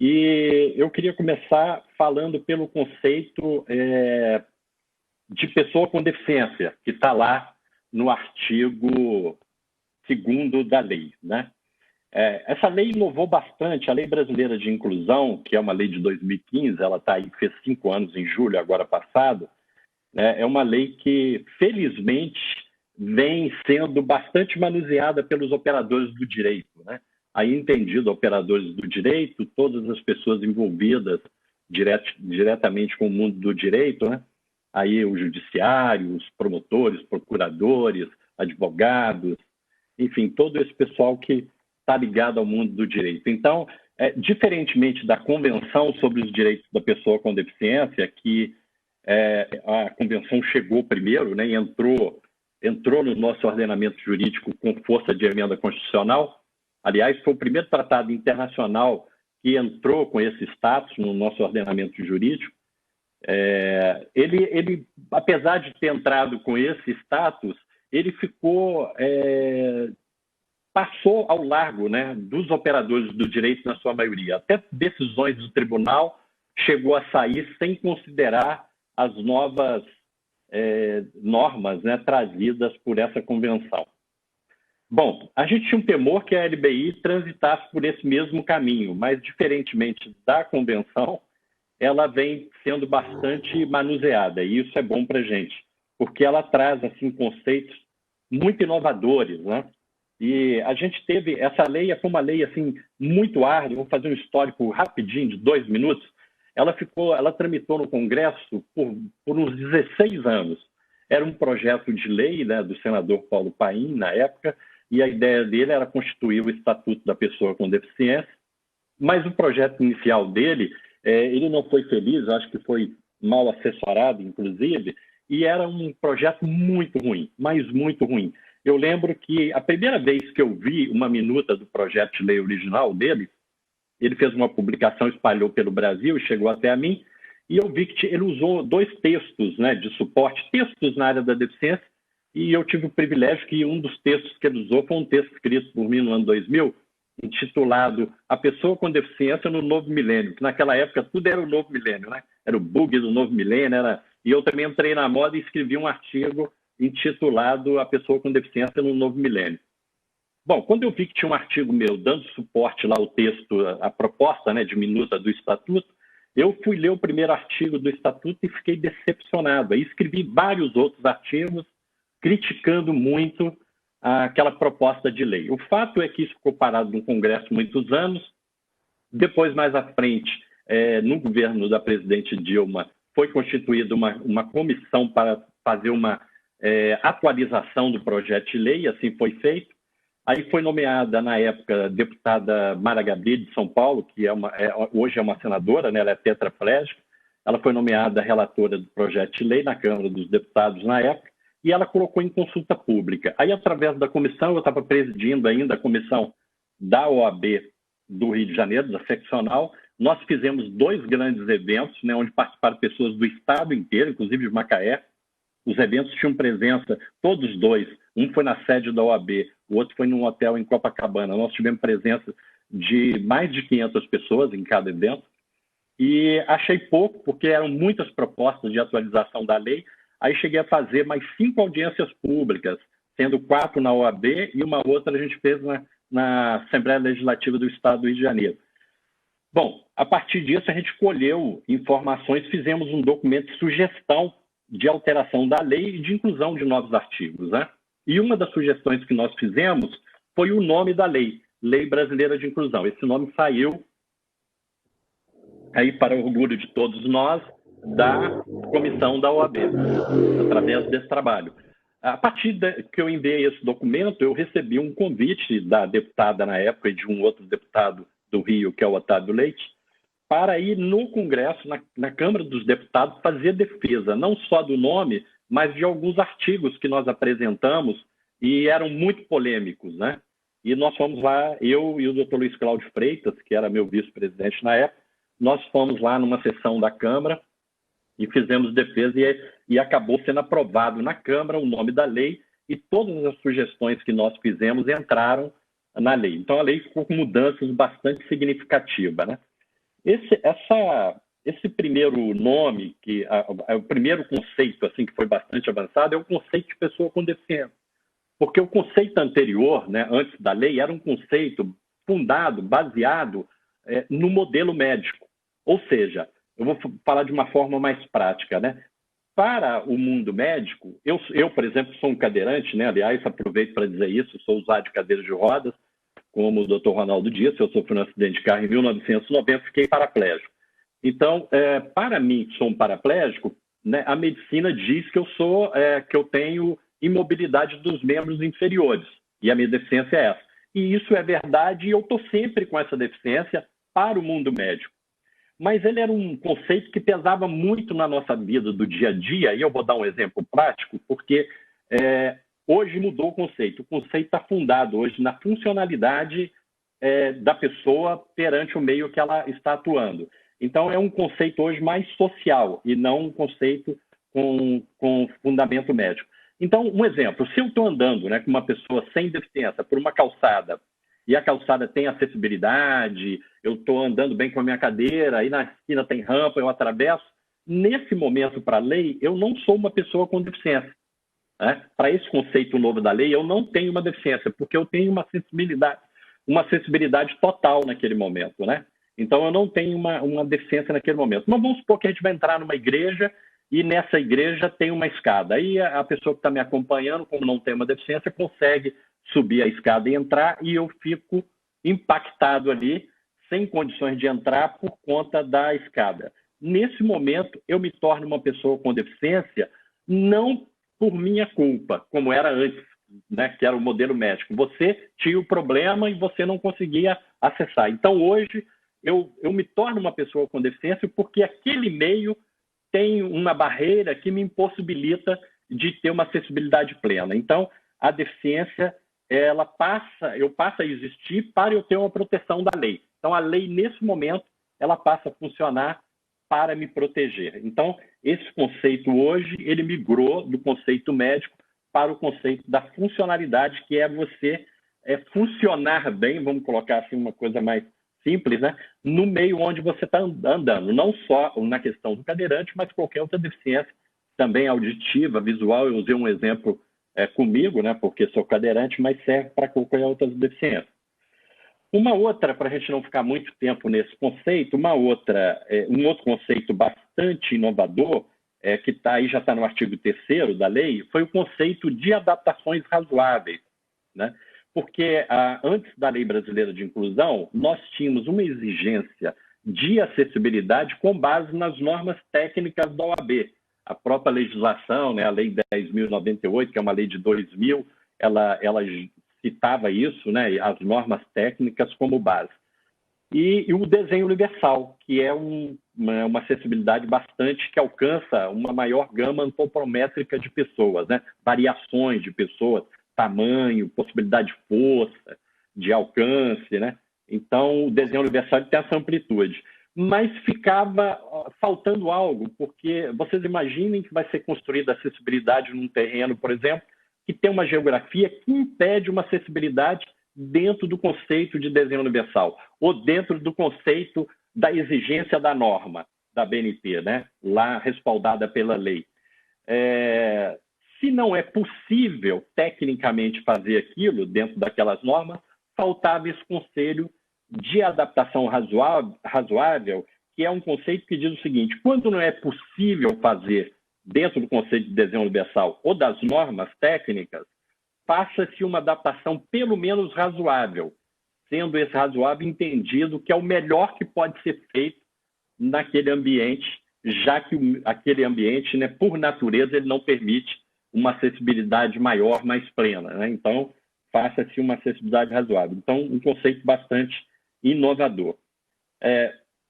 e eu queria começar falando pelo conceito de pessoa com deficiência, que está lá no artigo 2º da lei, né? Essa lei inovou bastante, a Lei Brasileira de Inclusão, que é uma lei de 2015, ela está aí, fez 5 anos em julho, agora passado, né? É uma lei que, felizmente, vem sendo bastante manuseada pelos operadores do direito, né? Aí entendido operadores do direito, todas as pessoas envolvidas diretamente com o mundo do direito, né? Aí o judiciário, os promotores, procuradores, advogados, enfim, todo esse pessoal que está ligado ao mundo do direito. Então, diferentemente da Convenção sobre os Direitos da Pessoa com Deficiência, que a Convenção chegou primeiro, né, e entrou no nosso ordenamento jurídico com força de emenda constitucional. Aliás, foi o primeiro tratado internacional que entrou com esse status no nosso ordenamento jurídico. Ele, apesar de ter entrado com esse status, ele passou ao largo, né, dos operadores do direito na sua maioria. Até decisões do tribunal chegou a sair sem considerar as novas normas, né, trazidas por essa convenção. Bom, a gente tinha um temor que a LBI transitasse por esse mesmo caminho, mas, diferentemente da convenção, ela vem sendo bastante manuseada, e isso é bom para a gente, porque ela traz assim, conceitos muito inovadores, né? E a gente teve, essa lei foi uma lei assim, muito árdua, vou fazer um histórico rapidinho, de 2 minutos. Ela tramitou no Congresso por uns 16 anos. Era um projeto de lei, né, do senador Paulo Paim, na época, e a ideia dele era constituir o Estatuto da Pessoa com Deficiência, mas o projeto inicial dele, ele não foi feliz, acho que foi mal assessorado, inclusive, e era um projeto muito ruim, mas muito ruim. Eu lembro que a primeira vez que eu vi uma minuta do projeto de lei original dele, ele fez uma publicação, espalhou pelo Brasil, chegou até a mim, e eu vi que ele usou 2 textos, né, de suporte, textos na área da deficiência, e eu tive o privilégio que um dos textos que ele usou foi um texto escrito por mim no ano 2000, intitulado A Pessoa com Deficiência no Novo Milênio, que naquela época tudo era o Novo Milênio, né? Era o bug do Novo Milênio, e eu também entrei na moda e escrevi um artigo intitulado A Pessoa com Deficiência no Novo Milênio. Bom, quando eu vi que tinha um artigo meu dando suporte lá ao texto, a proposta, né, de minuta do Estatuto, eu fui ler o primeiro artigo do Estatuto e fiquei decepcionado. Aí escrevi vários outros artigos criticando muito aquela proposta de lei. O fato é que isso ficou parado no Congresso muitos anos. Depois, mais à frente, no governo da presidente Dilma, foi constituída uma comissão para fazer uma atualização do projeto de lei, assim foi feito. Aí foi nomeada, na época, a deputada Mara Gabrilli, de São Paulo, que hoje é uma senadora, né, ela é tetraplégica. Ela foi nomeada relatora do projeto de lei na Câmara dos Deputados na época, e ela colocou em consulta pública. Aí, através da comissão, eu estava presidindo ainda a comissão da OAB do Rio de Janeiro, da seccional. Nós fizemos 2 grandes eventos, né, onde participaram pessoas do estado inteiro, inclusive de Macaé. Os eventos tinham presença, todos 2. Um foi na sede da OAB, o outro foi num hotel em Copacabana. Nós tivemos presença de mais de 500 pessoas em cada evento. E achei pouco, porque eram muitas propostas de atualização da lei. Aí cheguei a fazer mais 5 audiências públicas, sendo 4 na OAB e uma outra a gente fez na Assembleia Legislativa do Estado do Rio de Janeiro. Bom, a partir disso a gente colheu informações, fizemos um documento de sugestão de alteração da lei e de inclusão de novos artigos, né? E uma das sugestões que nós fizemos foi o nome da lei, Lei Brasileira de Inclusão. Esse nome saiu, aí para orgulho de todos nós, da comissão da OAB, através desse trabalho. A partir que eu enviei esse documento, eu recebi um convite da deputada na época e de um outro deputado do Rio, que é o Otávio Leite, para ir no Congresso, na Câmara dos Deputados, fazer defesa, não só do nome, mas de alguns artigos que nós apresentamos e eram muito polêmicos, né? E nós fomos lá, eu e o doutor Luiz Cláudio Freitas, que era meu vice-presidente na época, nós fomos lá numa sessão da Câmara e fizemos defesa e acabou sendo aprovado na Câmara o nome da lei e todas as sugestões que nós fizemos entraram na lei. Então, a lei ficou com mudanças bastante significativas, né? Esse primeiro nome, o primeiro conceito assim, que foi bastante avançado, é o conceito de pessoa com deficiência. Porque o conceito anterior, né, antes da lei, era um conceito fundado, baseado no modelo médico. Ou seja, eu vou falar de uma forma mais prática, né? Para o mundo médico, eu, por exemplo, sou um cadeirante, né? Aliás, aproveito para dizer isso, sou usuário de cadeira de rodas, como o doutor Ronaldo disse, eu sofri um acidente de carro em 1990, fiquei paraplégico. Então, para mim, que sou um paraplégico, né, a medicina diz que eu tenho imobilidade dos membros inferiores, e a minha deficiência é essa. E isso é verdade, e eu estou sempre com essa deficiência para o mundo médico. Mas ele era um conceito que pesava muito na nossa vida do dia a dia, e eu vou dar um exemplo prático, porque hoje mudou o conceito. O conceito está fundado hoje na funcionalidade da pessoa perante o meio que ela está atuando. Então, é um conceito hoje mais social e não um conceito com fundamento médico. Então, um exemplo, se eu estou andando, né, com uma pessoa sem deficiência por uma calçada e a calçada tem acessibilidade, eu estou andando bem com a minha cadeira, aí na esquina tem rampa, eu atravesso, nesse momento, para a lei, eu não sou uma pessoa com deficiência. Né? Para esse conceito novo da lei, eu não tenho uma deficiência, porque eu tenho uma acessibilidade total naquele momento, né? Então, eu não tenho uma deficiência naquele momento. Mas vamos supor que a gente vai entrar numa igreja e nessa igreja tem uma escada. Aí a pessoa que está me acompanhando, como não tem uma deficiência, consegue subir a escada e entrar e eu fico impactado ali, sem condições de entrar por conta da escada. Nesse momento, eu me torno uma pessoa com deficiência, não por minha culpa, como era antes, né, que era o modelo médico. Você tinha o problema e você não conseguia acessar. Então, hoje, eu me torno uma pessoa com deficiência porque aquele meio tem uma barreira que me impossibilita de ter uma acessibilidade plena. Então, a deficiência, eu passo a existir para eu ter uma proteção da lei. Então, a lei, nesse momento, ela passa a funcionar para me proteger. Então, esse conceito hoje, ele migrou do conceito médico para o conceito da funcionalidade, que é você funcionar bem, vamos colocar assim uma coisa mais simples, né? No meio onde você está andando, não só na questão do cadeirante, mas qualquer outra deficiência, também auditiva, visual. Eu usei um exemplo comigo, né? Porque sou cadeirante, mas serve para qualquer outra deficiência. Uma outra, para a gente não ficar muito tempo nesse conceito, um outro conceito bastante inovador, que já está no artigo 3º da lei, foi o conceito de adaptações razoáveis, né? Porque antes da Lei Brasileira de Inclusão, nós tínhamos uma exigência de acessibilidade com base nas normas técnicas da OAB. A própria legislação, né, a Lei 10.098, que é uma lei de 2000, ela citava isso, né, as normas técnicas como base. E o desenho universal, que é uma acessibilidade bastante que alcança uma maior gama antropométrica de pessoas, né? Variações de pessoas, tamanho, possibilidade de força, de alcance, né? Então, o desenho universal tem essa amplitude. Mas ficava faltando algo, porque vocês imaginem que vai ser construída acessibilidade num terreno, por exemplo, que tem uma geografia que impede uma acessibilidade dentro do conceito de desenho universal, ou dentro do conceito da exigência da norma da BNT, né? Lá respaldada pela lei. Se não é possível tecnicamente fazer aquilo dentro daquelas normas, faltava esse conselho de adaptação razoável, que é um conceito que diz o seguinte: quando não é possível fazer dentro do conceito de desenho universal ou das normas técnicas, faça-se uma adaptação pelo menos razoável, sendo esse razoável entendido que é o melhor que pode ser feito naquele ambiente, já que aquele ambiente, né, por natureza, ele não permite uma acessibilidade maior, mais plena, né? Então, faça-se uma acessibilidade razoável. Então, um conceito bastante inovador.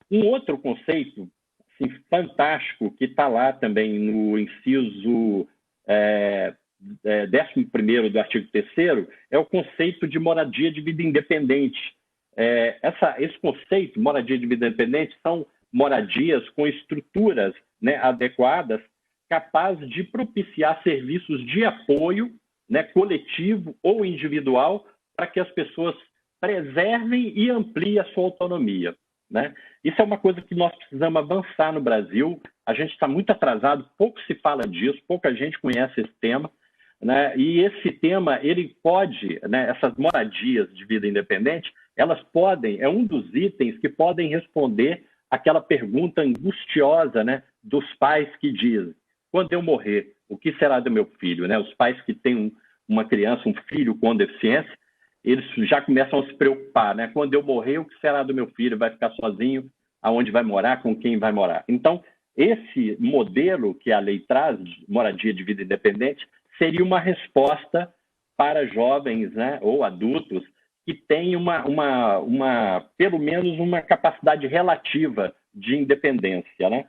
Um outro conceito assim, fantástico, que está lá também no inciso 11º do artigo 3º, é o conceito de moradia de vida independente. Esse conceito, moradia de vida independente, são moradias com estruturas, né, adequadas, capazes de propiciar serviços de apoio, né, coletivo ou individual, para que as pessoas preservem e ampliem a sua autonomia, né? Isso é uma coisa que nós precisamos avançar no Brasil. A gente está muito atrasado, pouco se fala disso, pouca gente conhece esse tema, né? E esse tema, ele pode, né, essas moradias de vida independente, elas podem, é um dos itens que podem responder aquela pergunta angustiosa, né, dos pais que dizem: quando eu morrer, o que será do meu filho? Né? Os pais que têm uma criança, um filho com deficiência, eles já começam a se preocupar, né? Quando eu morrer, o que será do meu filho? Vai ficar sozinho? Aonde vai morar? Com quem vai morar? Então, esse modelo que a lei traz, de moradia de vida independente, seria uma resposta para jovens, né, ou adultos que têm pelo menos uma capacidade relativa de independência, né?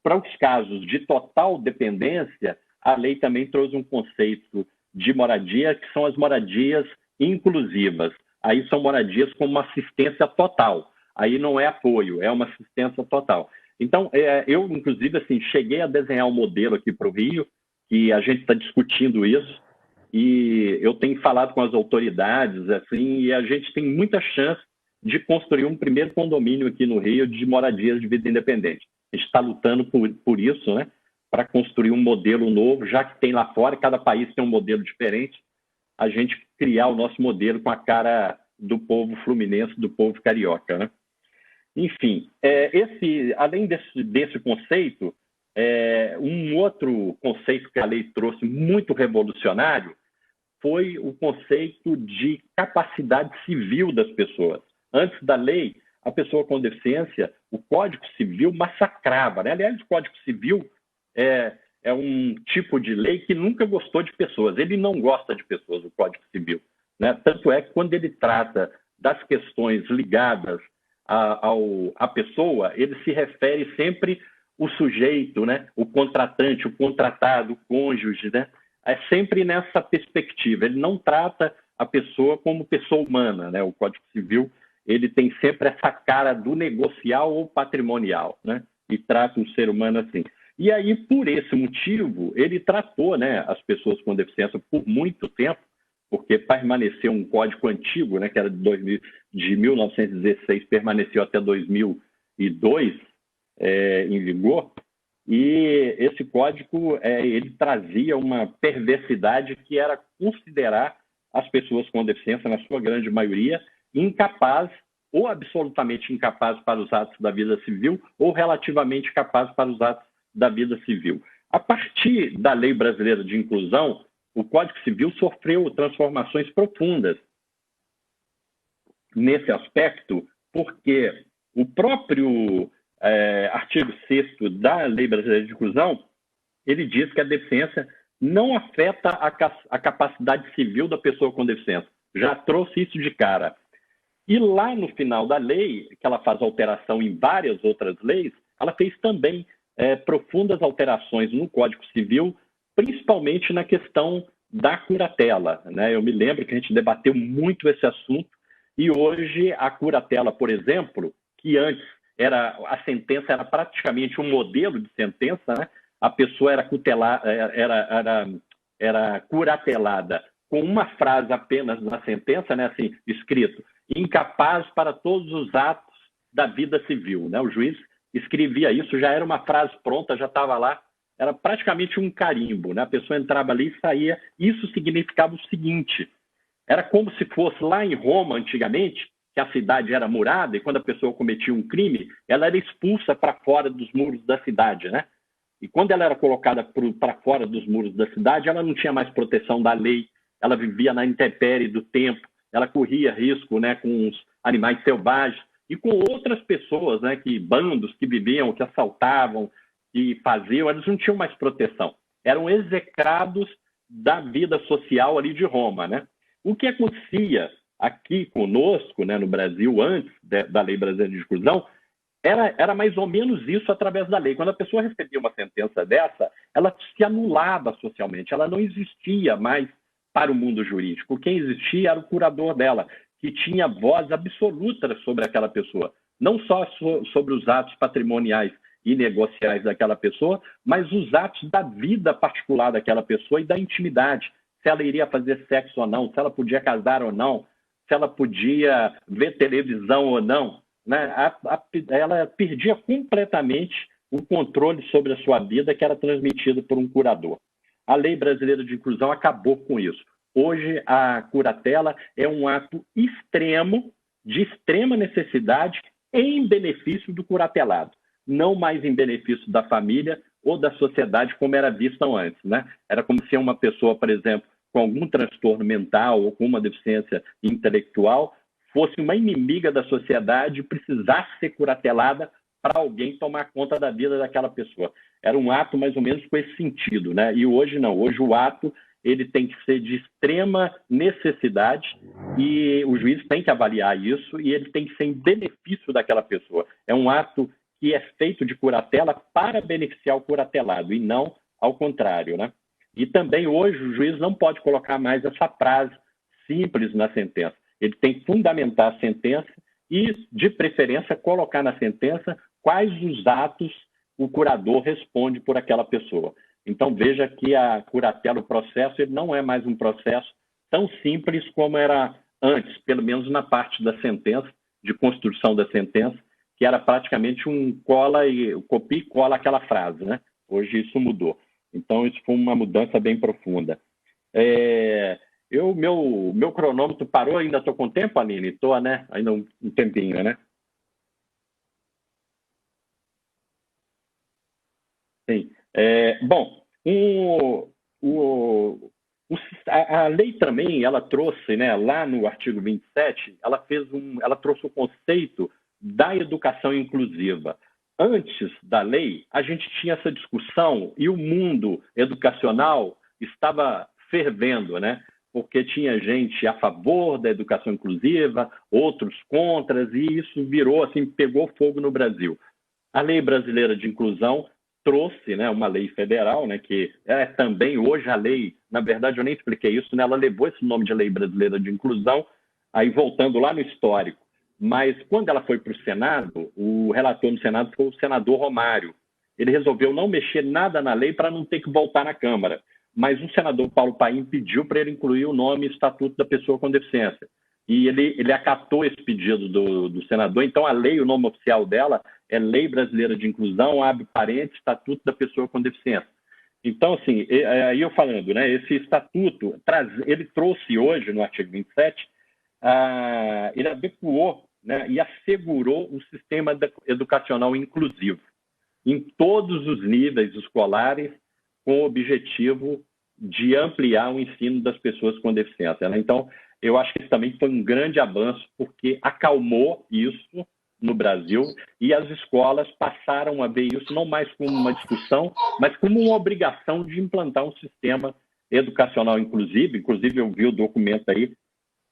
Para os casos de total dependência, a lei também trouxe um conceito de moradia, que são as moradias inclusivas. Aí são moradias com uma assistência total. Aí não é apoio, é uma assistência total. Então, eu, inclusive, assim, cheguei a desenhar um modelo aqui para o Rio, que a gente está discutindo isso, e eu tenho falado com as autoridades, assim, e a gente tem muita chance de construir um primeiro condomínio aqui no Rio de moradias de vida independente. A gente está lutando por isso, né, para construir um modelo novo, já que tem lá fora, cada país tem um modelo diferente, a gente criar o nosso modelo com a cara do povo fluminense, do povo carioca, né? Enfim, além desse conceito, um outro conceito que a lei trouxe muito revolucionário foi o conceito de capacidade civil das pessoas. Antes da lei, a pessoa com deficiência, o Código Civil massacrava, né? Aliás, o Código Civil é um tipo de lei que nunca gostou de pessoas. Ele não gosta de pessoas, o Código Civil, né? Tanto é que quando ele trata das questões ligadas à pessoa, ele se refere sempre o sujeito, né? O contratante, o contratado, o cônjuge, né? É sempre nessa perspectiva. Ele não trata a pessoa como pessoa humana, né? O Código Civil, ele tem sempre essa cara do negocial ou patrimonial, né? E trata o ser humano assim. E aí, por esse motivo, ele tratou, né, as pessoas com deficiência por muito tempo, porque permaneceu um código antigo, né, que era de 1916, permaneceu até 2002 em vigor, e esse código ele trazia uma perversidade que era considerar as pessoas com deficiência, na sua grande maioria, incapazes ou absolutamente incapazes para os atos da vida civil ou relativamente capazes para os atos da vida civil. A partir da Lei Brasileira de Inclusão, o Código Civil sofreu transformações profundas nesse aspecto, porque o próprio artigo 6º da Lei Brasileira de Inclusão, ele diz que a deficiência não afeta a capacidade civil da pessoa com deficiência. Já trouxe isso de cara. E lá no final da lei, que ela faz alteração em várias outras leis, ela fez também profundas alterações no Código Civil, principalmente na questão da curatela, né? Eu me lembro que a gente debateu muito esse assunto E hoje a curatela, por exemplo, que antes a sentença era praticamente um modelo de sentença, né? A pessoa era curatelada com uma frase apenas na sentença, né? Assim, escrito, incapaz para todos os atos da vida civil, né? O juiz escrevia isso, já era uma frase pronta, já estava lá, era praticamente um carimbo, né? A pessoa entrava ali e saía. Isso significava o seguinte: era como se fosse lá em Roma, antigamente, que a cidade era murada e quando a pessoa cometia um crime, ela era expulsa para fora dos muros da cidade, né? E quando ela era colocada para fora dos muros da cidade, ela não tinha mais proteção da lei, ela vivia na intempérie do tempo, ela corria risco, né, com os animais selvagens e com outras pessoas, né, bandos que viviam, que assaltavam, que faziam, eles não tinham mais proteção. Eram execrados da vida social ali de Roma, né? O que acontecia aqui conosco, né, no Brasil, antes da Lei Brasileira de Inclusão, era mais ou menos isso através da lei. Quando a pessoa recebia uma sentença dessa, ela se anulava socialmente, ela não existia mais para o mundo jurídico. Quem existia era o curador dela, que tinha voz absoluta sobre aquela pessoa, não só sobre os atos patrimoniais e negociais daquela pessoa, mas os atos da vida particular daquela pessoa e da intimidade, se ela iria fazer sexo ou não, se ela podia casar ou não, se ela podia ver televisão ou não, né? Ela perdia completamente o controle sobre a sua vida, que era transmitido por um curador. A Lei Brasileira de Inclusão acabou com isso. Hoje, a curatela é um ato extremo, de extrema necessidade, em benefício do curatelado, não mais em benefício da família ou da sociedade, como era visto antes, né? Era como se uma pessoa, por exemplo, com algum transtorno mental ou com uma deficiência intelectual fosse uma inimiga da sociedade e precisasse ser curatelada para alguém tomar conta da vida daquela pessoa. Era um ato mais ou menos com esse sentido, né? E hoje não. Hoje o ato ele tem que ser de extrema necessidade e o juiz tem que avaliar isso e ele tem que ser em benefício daquela pessoa. É um ato que é feito de curatela para beneficiar o curatelado e não ao contrário, né? E também hoje o juiz não pode colocar mais essa frase simples na sentença. Ele tem que fundamentar a sentença e, de preferência, colocar na sentença quais os atos o curador responde por aquela pessoa. Então, veja que a curatela, o processo, ele não é mais um processo tão simples como era antes, pelo menos na parte da sentença, de construção da sentença, que era praticamente um copia e cola aquela frase, né? Hoje isso mudou. Então, isso foi uma mudança bem profunda. Meu cronômetro parou, ainda estou com tempo, Aline? Estou, né? Ainda um tempinho, né? Sim. Bom, a lei também, ela trouxe, né, lá no artigo 27, ela trouxe o conceito da educação inclusiva. Antes da lei, a gente tinha essa discussão e o mundo educacional estava fervendo, né? Porque tinha gente a favor da educação inclusiva, outros contra, e isso virou, assim, pegou fogo no Brasil. A Lei Brasileira de Inclusão trouxe, né, uma lei federal, né, que é também hoje a lei, na verdade eu nem expliquei isso, né, ela levou esse nome de Lei Brasileira de Inclusão, aí voltando lá no histórico, mas quando ela foi para o Senado, o relator no Senado foi o senador Romário. Ele resolveu não mexer nada na lei para não ter que voltar na Câmara, mas o senador Paulo Paim pediu para ele incluir o nome Estatuto da Pessoa com Deficiência. E ele acatou esse pedido do senador, então a lei, o nome oficial dela é Lei Brasileira de Inclusão, abre parênteses, Estatuto da Pessoa com Deficiência. Então, assim, aí eu falando, né, esse estatuto, ele trouxe hoje, no artigo 27, ele adequou, né, e assegurou um sistema educacional inclusivo em todos os níveis escolares, com o objetivo de ampliar o ensino das pessoas com deficiência, né? Então, eu acho que isso também foi um grande avanço, porque acalmou isso no Brasil e as escolas passaram a ver isso não mais como uma discussão, mas como uma obrigação de implantar um sistema educacional inclusive. Inclusive, eu vi o documento aí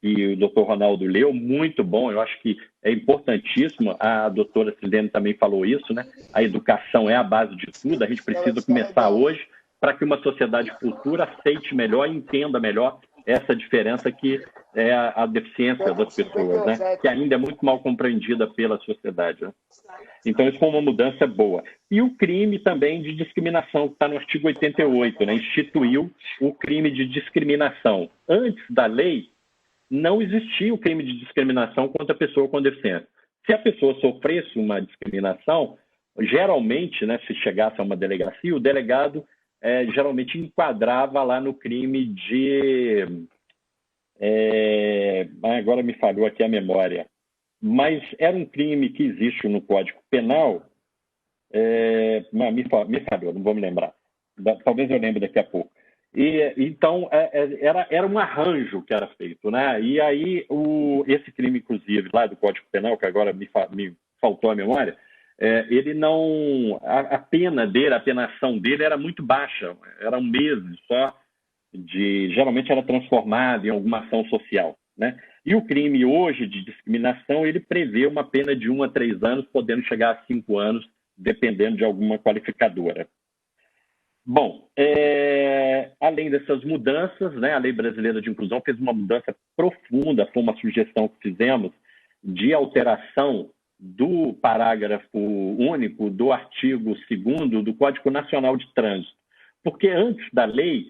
que o doutor Ronaldo leu, muito bom, eu acho que é importantíssimo, a doutora Silene também falou isso, né? A educação é a base de tudo, a gente precisa começar hoje para que uma sociedade futura aceite melhor e entenda melhor essa diferença que é a deficiência das pessoas, né? Que ainda é muito mal compreendida pela sociedade. Né? Então, isso foi uma mudança boa. E o crime também de discriminação, que está no artigo 88, né? Instituiu o crime de discriminação. Antes da lei, não existia o crime de discriminação contra a pessoa com deficiência. Se a pessoa sofresse uma discriminação, geralmente, né, se chegasse a uma delegacia, o delegado geralmente enquadrava lá no crime de... agora me falhou aqui a memória. Mas era um crime que existe no Código Penal. Me falhou, não vou me lembrar. Talvez eu lembre daqui a pouco. Então, era um arranjo que era feito, né? E aí, esse crime, inclusive, lá do Código Penal, que agora me faltou a memória, ele não... A pena dele, a penação dele era muito baixa, eram meses só, geralmente era transformado em alguma ação social, né? E o crime hoje de discriminação, ele prevê uma pena de 1 a 3 anos, podendo chegar a 5 anos, dependendo de alguma qualificadora. Bom, além dessas mudanças, né, a Lei Brasileira de Inclusão fez uma mudança profunda, foi uma sugestão que fizemos de alteração do parágrafo único do artigo 2º do Código Nacional de Trânsito. Porque antes da lei,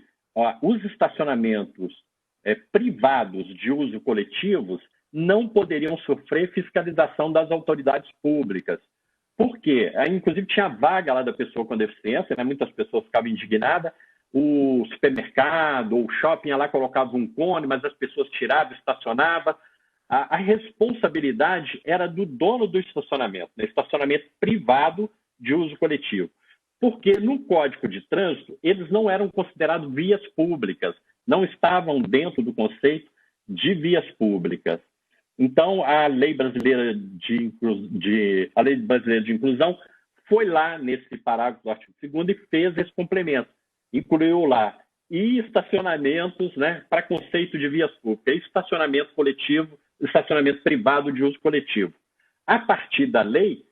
os estacionamentos privados de uso coletivos não poderiam sofrer fiscalização das autoridades públicas. Por quê? Inclusive tinha vaga lá da pessoa com deficiência, né? Muitas pessoas ficavam indignadas, o supermercado ou o shopping lá colocava um cone, mas as pessoas tiravam, estacionavam. A responsabilidade era do dono do estacionamento, né? Estacionamento privado de uso coletivo. Porque no Código de Trânsito, eles não eram considerados vias públicas, não estavam dentro do conceito de vias públicas. Então, a Lei Brasileira de Inclusão foi lá nesse parágrafo do artigo 2º e fez esse complemento. Incluiu lá e estacionamentos, né, para conceito de vias públicas, estacionamento coletivo, estacionamento privado de uso coletivo. A partir da lei,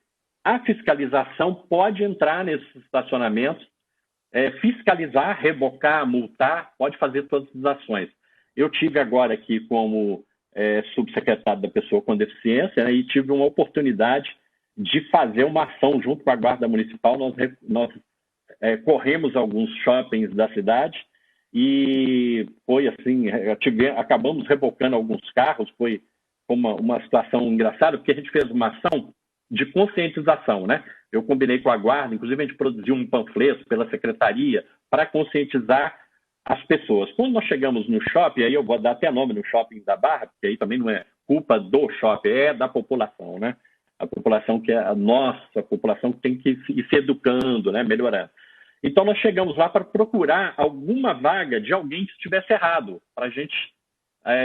a fiscalização pode entrar nesses estacionamentos, fiscalizar, revocar, multar, pode fazer todas as ações. Eu tive agora aqui como subsecretário da pessoa com deficiência, né, e tive uma oportunidade de fazer uma ação junto com a Guarda Municipal. Nós corremos alguns shoppings da cidade e foi assim, acabamos rebocando alguns carros, foi uma situação engraçada, porque a gente fez uma ação de conscientização, né? Eu combinei com a Guarda, inclusive a gente produziu um panfleto pela secretaria para conscientizar as pessoas. Quando nós chegamos no shopping, aí eu vou dar até nome no shopping da Barra, porque aí também não é culpa do shopping, é da população, né? A população que é a nossa população que tem que ir se educando, né? Melhorando. Então nós chegamos lá para procurar alguma vaga de alguém que estivesse errado, para a gente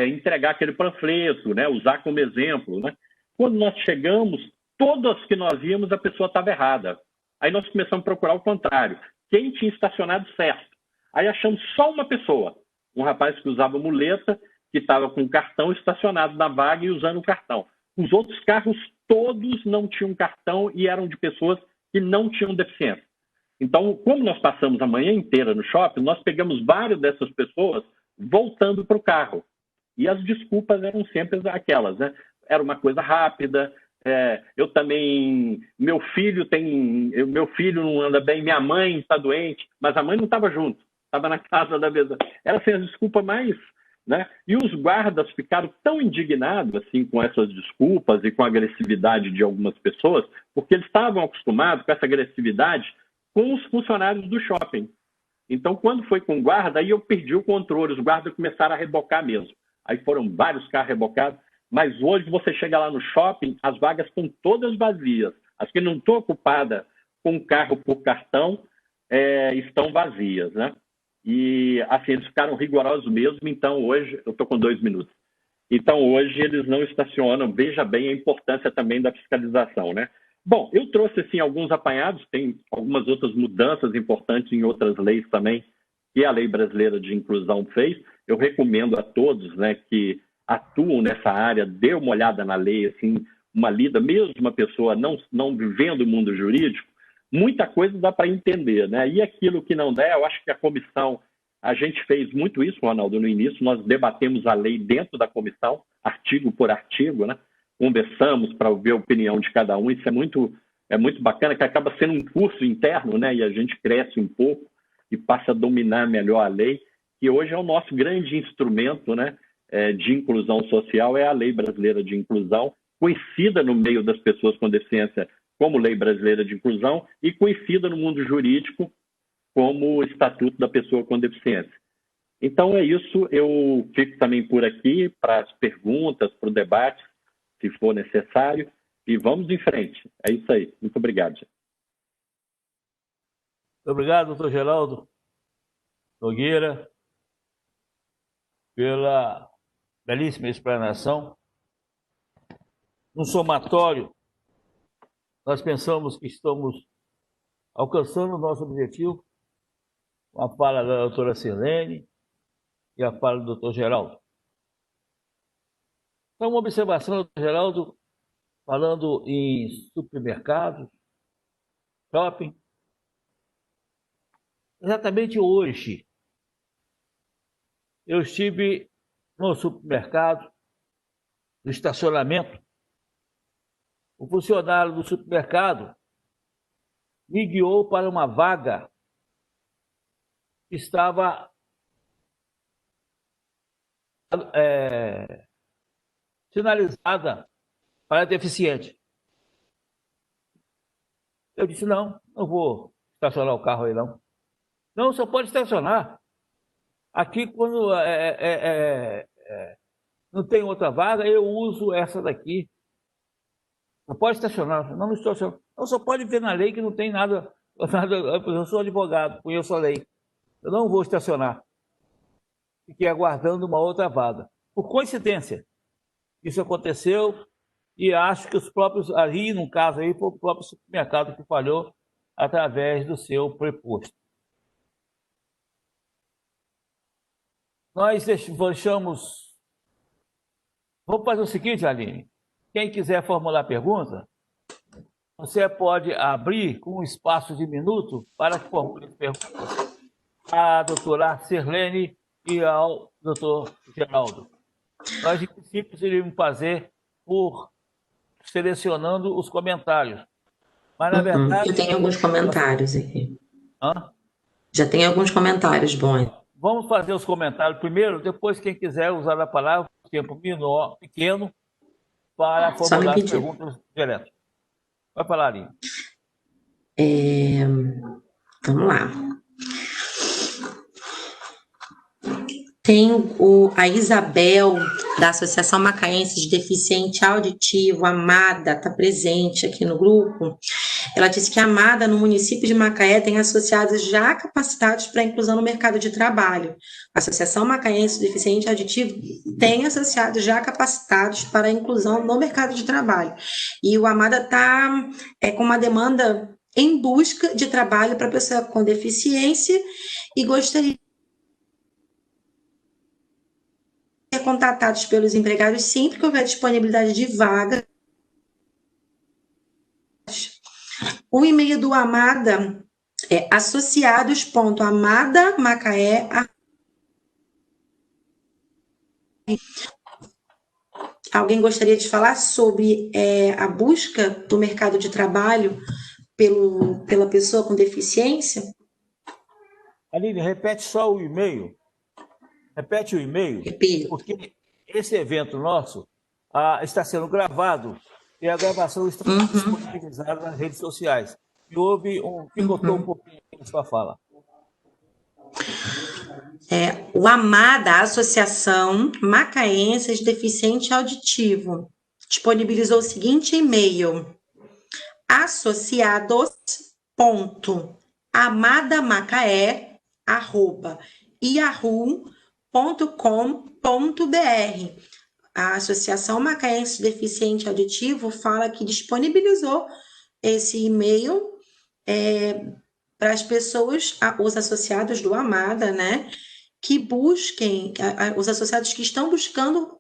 entregar aquele panfleto, né? Usar como exemplo, né? Quando nós chegamos, todas que nós víamos, a pessoa estava errada. Aí nós começamos a procurar o contrário. Quem tinha estacionado certo? Aí achamos só uma pessoa, um rapaz que usava muleta, que estava com o cartão estacionado na vaga e usando o cartão. Os outros carros todos não tinham cartão e eram de pessoas que não tinham deficiência. Então, como nós passamos a manhã inteira no shopping, nós pegamos várias dessas pessoas voltando para o carro. E as desculpas eram sempre aquelas, né? Era uma coisa rápida, eu também, meu filho não anda bem, minha mãe está doente, mas a mãe não estava junto, estava na casa da mesa. Era assim, a desculpa mais, né? E os guardas ficaram tão indignados assim com essas desculpas e com a agressividade de algumas pessoas, porque eles estavam acostumados com essa agressividade com os funcionários do shopping. Então, quando foi com o guarda, aí eu perdi o controle, os guardas começaram a rebocar mesmo. Aí foram vários carros rebocados, mas hoje você chega lá no shopping, as vagas estão todas vazias. As que não estão ocupadas com carro por cartão estão vazias, né? E assim, eles ficaram rigorosos mesmo, então hoje, eu estou com 2 minutos. Então hoje eles não estacionam, veja bem a importância também da fiscalização, né? Bom, eu trouxe assim alguns apanhados, tem algumas outras mudanças importantes em outras leis também, que a Lei Brasileira de Inclusão fez. Eu recomendo a todos, né, que atuam nessa área, dê uma olhada na lei, assim, uma lida, mesmo uma pessoa não vivendo o mundo jurídico, muita coisa dá para entender, né? E aquilo que não der, eu acho que a comissão A gente fez muito isso, Ronaldo, no início. Nós debatemos a lei dentro da comissão, artigo por artigo, né? Conversamos para ouvir a opinião de cada um. Isso é muito bacana, que acaba sendo um curso interno, né? E a gente cresce um pouco e passa a dominar melhor a lei, que hoje é o nosso grande instrumento, né? De inclusão social, é a Lei Brasileira de Inclusão, conhecida no meio das pessoas com deficiência como Lei Brasileira de Inclusão e conhecida no mundo jurídico como o Estatuto da Pessoa com Deficiência. Então é isso, eu fico também por aqui para as perguntas, para o debate, se for necessário, e vamos em frente. É isso aí. Muito obrigado. Muito obrigado, doutor Geraldo Nogueira, pela belíssima explanação. No somatório, nós pensamos que estamos alcançando o nosso objetivo, com a fala da doutora Sirlene e a fala do doutor Geraldo. Então, uma observação do doutor Geraldo, falando em supermercados, shopping. Exatamente hoje, eu estive no supermercado, no estacionamento. O funcionário do supermercado me guiou para uma vaga que estava sinalizada para deficiente. Eu disse, não vou estacionar o carro aí, não. Não, só pode estacionar. Aqui, quando não tem outra vaga, eu uso essa daqui. Não pode estacionar. Não estou estacionando. Não, só pode ver na lei que não tem nada. Eu sou advogado, conheço a lei. Eu não vou estacionar. Fiquei aguardando uma outra vaga. Por coincidência, isso aconteceu e acho que os próprios, ali no caso aí, foi o próprio supermercado que falhou através do seu preposto. Nós deixamos... Vamos fazer o seguinte, Aline. Quem quiser formular pergunta, você pode abrir com um espaço de minuto para que formule perguntas à doutora Sirlene e ao doutor Geraldo. Nós, em princípio, iríamos fazer por selecionando os comentários. Mas, na verdade... Eu tenho alguns comentários aqui. Hã? Já tem alguns comentários bons. Vamos fazer os comentários primeiro, depois quem quiser usar a palavra, tempo menor, pequeno, para formular as perguntas direto. Vai falar, Aline. Vamos lá. Tem a Isabel, da Associação Macaense de Deficiente Auditivo, Amada, está presente aqui no grupo. Ela disse que a Amada, no município de Macaé, tem associados já capacitados para a inclusão no mercado de trabalho. A Associação Macaense de Deficiente Auditivo tem associados já capacitados para a inclusão no mercado de trabalho. E o Amada está com uma demanda em busca de trabalho para pessoa com deficiência e gostaria ser contatados pelos empregados sempre que houver disponibilidade de vaga. O e-mail do Amada é associados.amadamacaé. Alguém gostaria de falar sobre a busca do mercado de trabalho pela pessoa com deficiência? Aline, repete só o e-mail. Repete o e-mail, porque esse evento nosso está sendo gravado e a gravação está disponibilizada nas redes sociais. E houve picotou um pouquinho na sua fala. O Amada, a Associação Macaense de Deficiente Auditivo, disponibilizou o seguinte e-mail: associados.amadamacaé@yahoo.com.br. A Associação Macaense de Deficiente Auditivo fala que disponibilizou esse e-mail para as pessoas, os associados do Amada, né, que busquem, os associados que estão buscando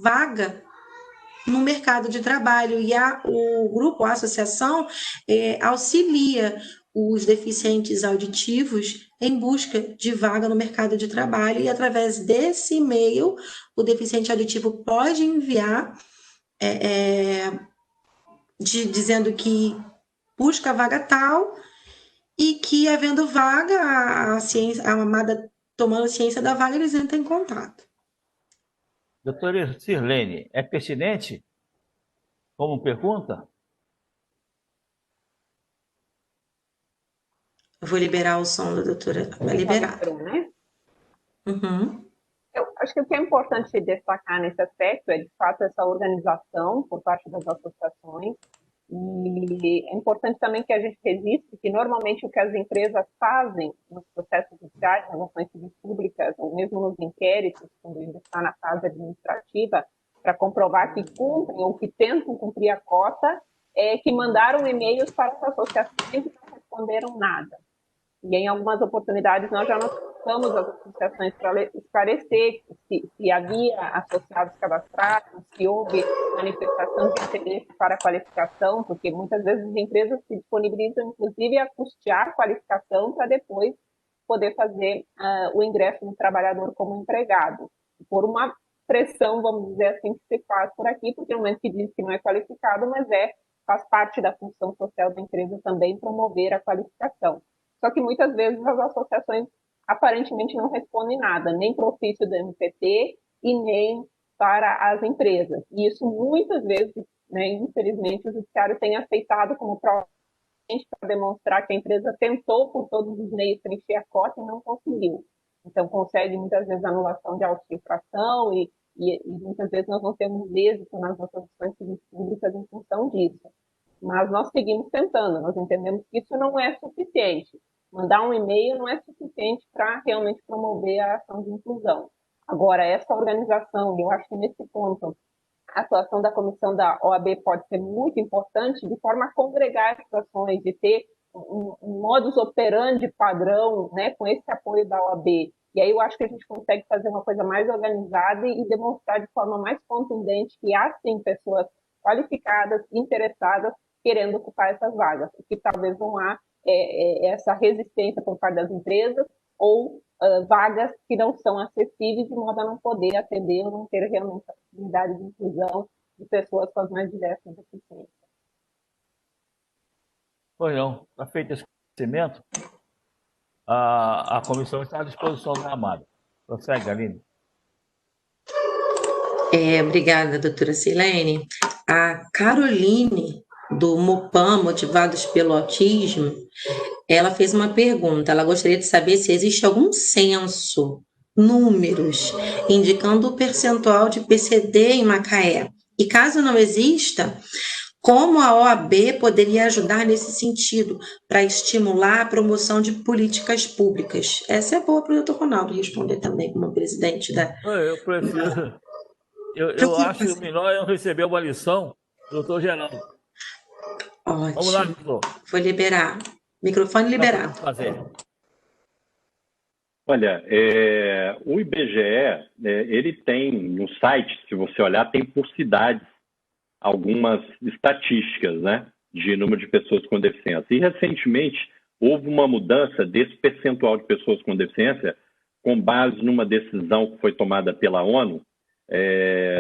vaga no mercado de trabalho, e o grupo, a associação, auxilia os deficientes auditivos em busca de vaga no mercado de trabalho, e através desse e-mail o deficiente auditivo pode enviar dizendo que busca a vaga tal e que, havendo vaga, a amada tomando ciência da vaga, eles entram em contato. Doutora Sirlene, é pertinente como pergunta? Eu vou liberar o som da doutora. Vai liberar. Né? Uhum. Eu acho que o que é importante destacar nesse aspecto é, de fato, essa organização por parte das associações. E é importante também que a gente registre que, normalmente, o que as empresas fazem nos processos judiciais, nas ações civis públicas, ou mesmo nos inquéritos, quando ainda está na fase administrativa, para comprovar que cumprem ou que tentam cumprir a cota, é que mandaram e-mails para as associações e não responderam nada. E em algumas oportunidades nós já notificamos as associações para esclarecer se havia associados cadastrados, se houve manifestação de interesse para a qualificação, porque muitas vezes as empresas se disponibilizam, inclusive, a custear a qualificação para depois poder fazer o ingresso do trabalhador como empregado. Por uma pressão, vamos dizer assim, que se faz por aqui, porque no momento que diz que não é qualificado, mas faz parte da função social da empresa também promover a qualificação. Só que muitas vezes as associações aparentemente não respondem nada, nem para o ofício do MPT e nem para as empresas. E isso muitas vezes, né, infelizmente, o judiciário tem aceitado como prova para demonstrar que a empresa tentou por todos os meios preencher a cota e não conseguiu. Então, consegue muitas vezes anulação de auto-infração e muitas vezes nós não temos êxito nas nossas ações civis públicas em função disso. Mas nós seguimos tentando, nós entendemos que isso não é suficiente. Mandar um e-mail não é suficiente para realmente promover a ação de inclusão. Agora, essa organização, eu acho que nesse ponto, a atuação da comissão da OAB pode ser muito importante, de forma a congregar as ações, de ter um modus operandi padrão, né, com esse apoio da OAB. E aí eu acho que a gente consegue fazer uma coisa mais organizada e demonstrar de forma mais contundente que há, sim, pessoas qualificadas, interessadas, querendo ocupar essas vagas, e que talvez não há essa resistência por parte das empresas ou vagas que não são acessíveis, de modo a não poder atender ou não ter realmente a possibilidade de inclusão de pessoas com as mais diversas deficiências. Pois não, está feito esse conhecimento, a comissão está à disposição da Amada. Prossegue, Aline. Obrigada, doutora Silene. A Caroline, do MOPAM, Motivados pelo Autismo, ela fez uma pergunta. Ela gostaria de saber se existe algum censo, números, indicando o percentual de PCD em Macaé. E caso não exista, como a OAB poderia ajudar nesse sentido, para estimular a promoção de políticas públicas? Essa é boa para o doutor Ronaldo responder também, como presidente da... Eu prefiro... Eu acho melhor eu receber uma lição do doutor Geraldo. Ótimo. Vamos lá, doutor. Vou liberar. Microfone liberado. Olha, o IBGE, ele tem no site, se você olhar, tem por cidades algumas estatísticas, né, de número de pessoas com deficiência. E recentemente houve uma mudança desse percentual de pessoas com deficiência com base numa decisão que foi tomada pela ONU.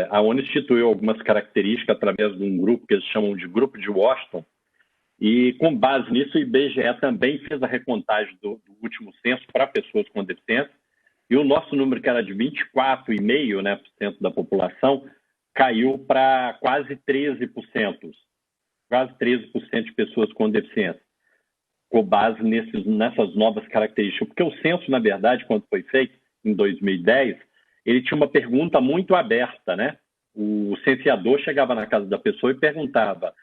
A ONU instituiu algumas características através de um grupo que eles chamam de Grupo de Washington, e com base nisso o IBGE também fez a recontagem do último censo para pessoas com deficiência, e o nosso número, que era de 24,5%, né, da população, caiu para quase 13%, quase 13% de pessoas com deficiência, com base nessas novas características. Porque o censo, na verdade, quando foi feito, em 2010, ele tinha uma pergunta muito aberta, né? O censeador chegava na casa da pessoa e perguntava: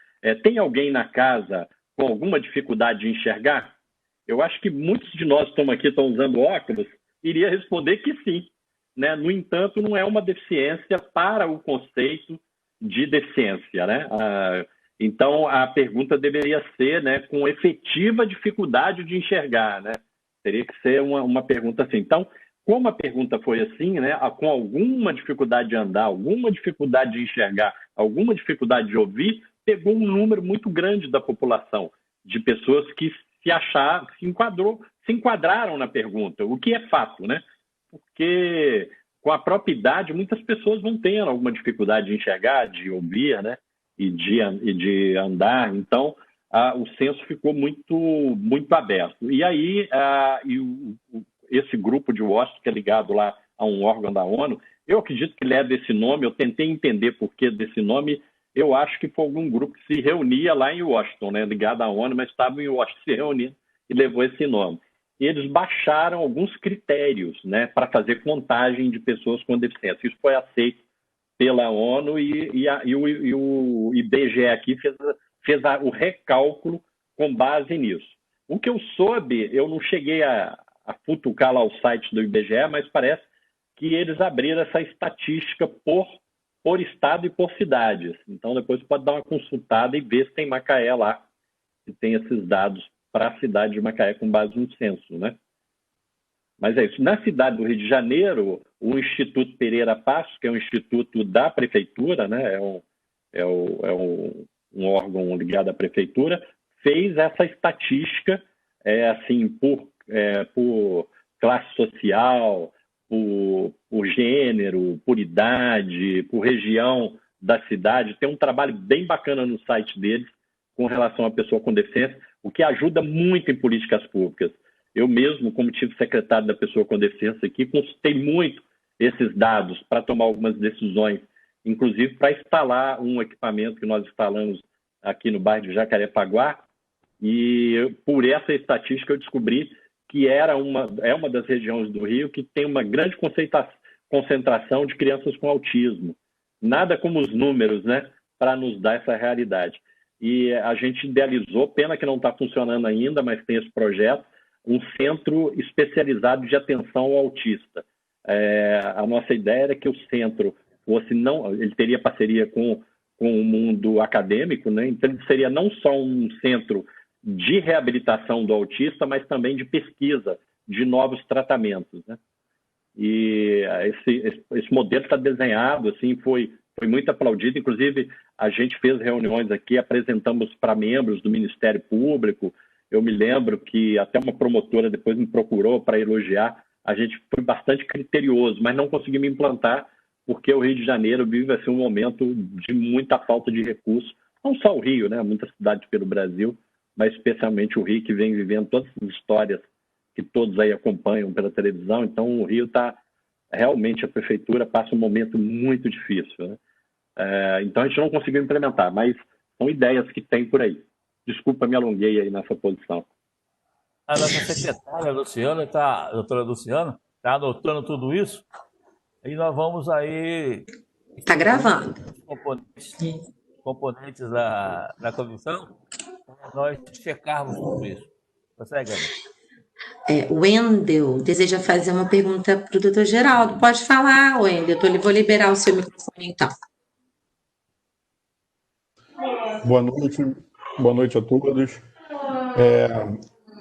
tem alguém na casa com alguma dificuldade de enxergar? Eu acho que muitos de nós que estão usando óculos, iria responder que sim, né? No entanto, não é uma deficiência para o conceito de deficiência, né? Então, a pergunta deveria ser, né, com efetiva dificuldade de enxergar, né? Teria que ser uma pergunta assim. Então, como a pergunta foi assim, né, com alguma dificuldade de andar, alguma dificuldade de enxergar, alguma dificuldade de ouvir, pegou um número muito grande da população, de pessoas que se enquadraram na pergunta, o que é fato, né? Porque com a própria idade, muitas pessoas vão tendo alguma dificuldade de enxergar, de ouvir, né? E de andar. Então, o censo ficou muito aberto. E aí, esse grupo de Washington, que é ligado lá a um órgão da ONU, eu acredito que leva esse nome, eu tentei entender por que desse nome, eu acho que foi algum grupo que se reunia lá em Washington, né? Ligado à ONU, mas estava em Washington se reunindo e levou esse nome. E eles baixaram alguns critérios, né, para fazer contagem de pessoas com deficiência. Isso foi aceito pela ONU e o IBGE aqui fez o recálculo com base nisso. O que eu soube, eu não cheguei a futucar lá o site do IBGE, mas parece que eles abriram essa estatística por estado e por cidades. Então, depois você pode dar uma consultada e ver se tem Macaé lá, se tem esses dados para a cidade de Macaé com base no censo, né? Mas é isso. Na cidade do Rio de Janeiro, o Instituto Pereira Passos, que é um instituto da prefeitura, né? É um órgão ligado à prefeitura, fez essa estatística assim, por classe social, por gênero, por idade, por região da cidade. Tem um trabalho bem bacana no site deles com relação à pessoa com deficiência, o que ajuda muito em políticas públicas. Eu mesmo, como tive secretário da pessoa com deficiência aqui, consultei muito esses dados para tomar algumas decisões, inclusive para instalar um equipamento que nós instalamos aqui no bairro de Jacarepaguá, e por essa estatística eu descobri que é uma das regiões do Rio que tem uma grande concentração de crianças com autismo. Nada como os números, né, para nos dar essa realidade. E a gente idealizou, pena que não está funcionando ainda, mas tem esse projeto, um centro especializado de atenção ao autista. A nossa ideia era que o centro ele teria parceria com o mundo acadêmico, né? Então ele seria não só um centro de reabilitação do autista, mas também de pesquisa de novos tratamentos, né? E esse modelo está desenhado, assim, foi muito aplaudido. Inclusive, a gente fez reuniões aqui, apresentamos para membros do Ministério Público. Eu me lembro que até uma promotora depois me procurou para elogiar. A gente foi bastante criterioso, mas não conseguimos implantar, porque o Rio de Janeiro vive assim, um momento de muita falta de recursos. Não só o Rio, né? Muitas cidades pelo Brasil, mas especialmente o Rio, que vem vivendo todas as histórias que todos aí acompanham pela televisão. Então, o Rio realmente, a prefeitura passa um momento muito difícil, né? Então, a gente não conseguiu implementar, mas são ideias que tem por aí. Desculpa, me alonguei aí nessa posição. A nossa secretária, doutora Luciana, está anotando tudo isso, e nós vamos aí... Está gravando. Componentes da comissão, para nós checarmos tudo isso. Consegue, Ana? O Wendel deseja fazer uma pergunta para o doutor Geraldo. Pode falar, Wendel. Eu vou liberar o seu microfone, então. Boa noite a todos.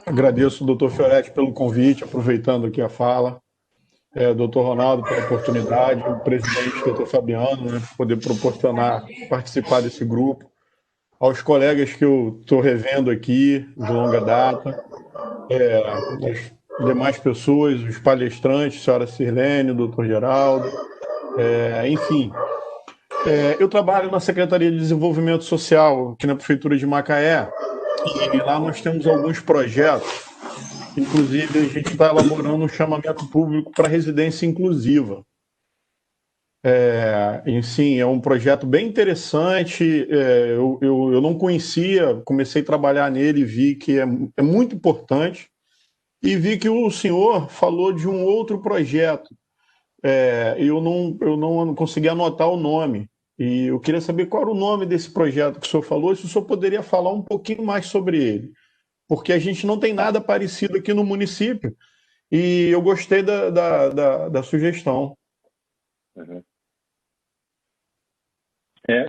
Agradeço ao doutor Fioretti pelo convite, aproveitando aqui a fala. Doutor Ronaldo pela oportunidade, o presidente, doutor Fabiano, né, por poder participar desse grupo. Aos colegas que eu estou revendo aqui, de longa data, as demais pessoas, os palestrantes, a senhora Sirlene, o doutor Geraldo, enfim. Eu trabalho na Secretaria de Desenvolvimento Social, aqui na Prefeitura de Macaé, e lá nós temos alguns projetos. Inclusive, a gente está elaborando um chamamento público para residência inclusiva. Sim, é um projeto bem interessante. Eu não conhecia, comecei a trabalhar nele e vi que é muito importante. E vi que o senhor falou de um outro projeto. Eu não consegui anotar o nome. E eu queria saber qual era o nome desse projeto que o senhor falou, e se o senhor poderia falar um pouquinho mais sobre ele. Porque a gente não tem nada parecido aqui no município, e eu gostei da sugestão. Uhum.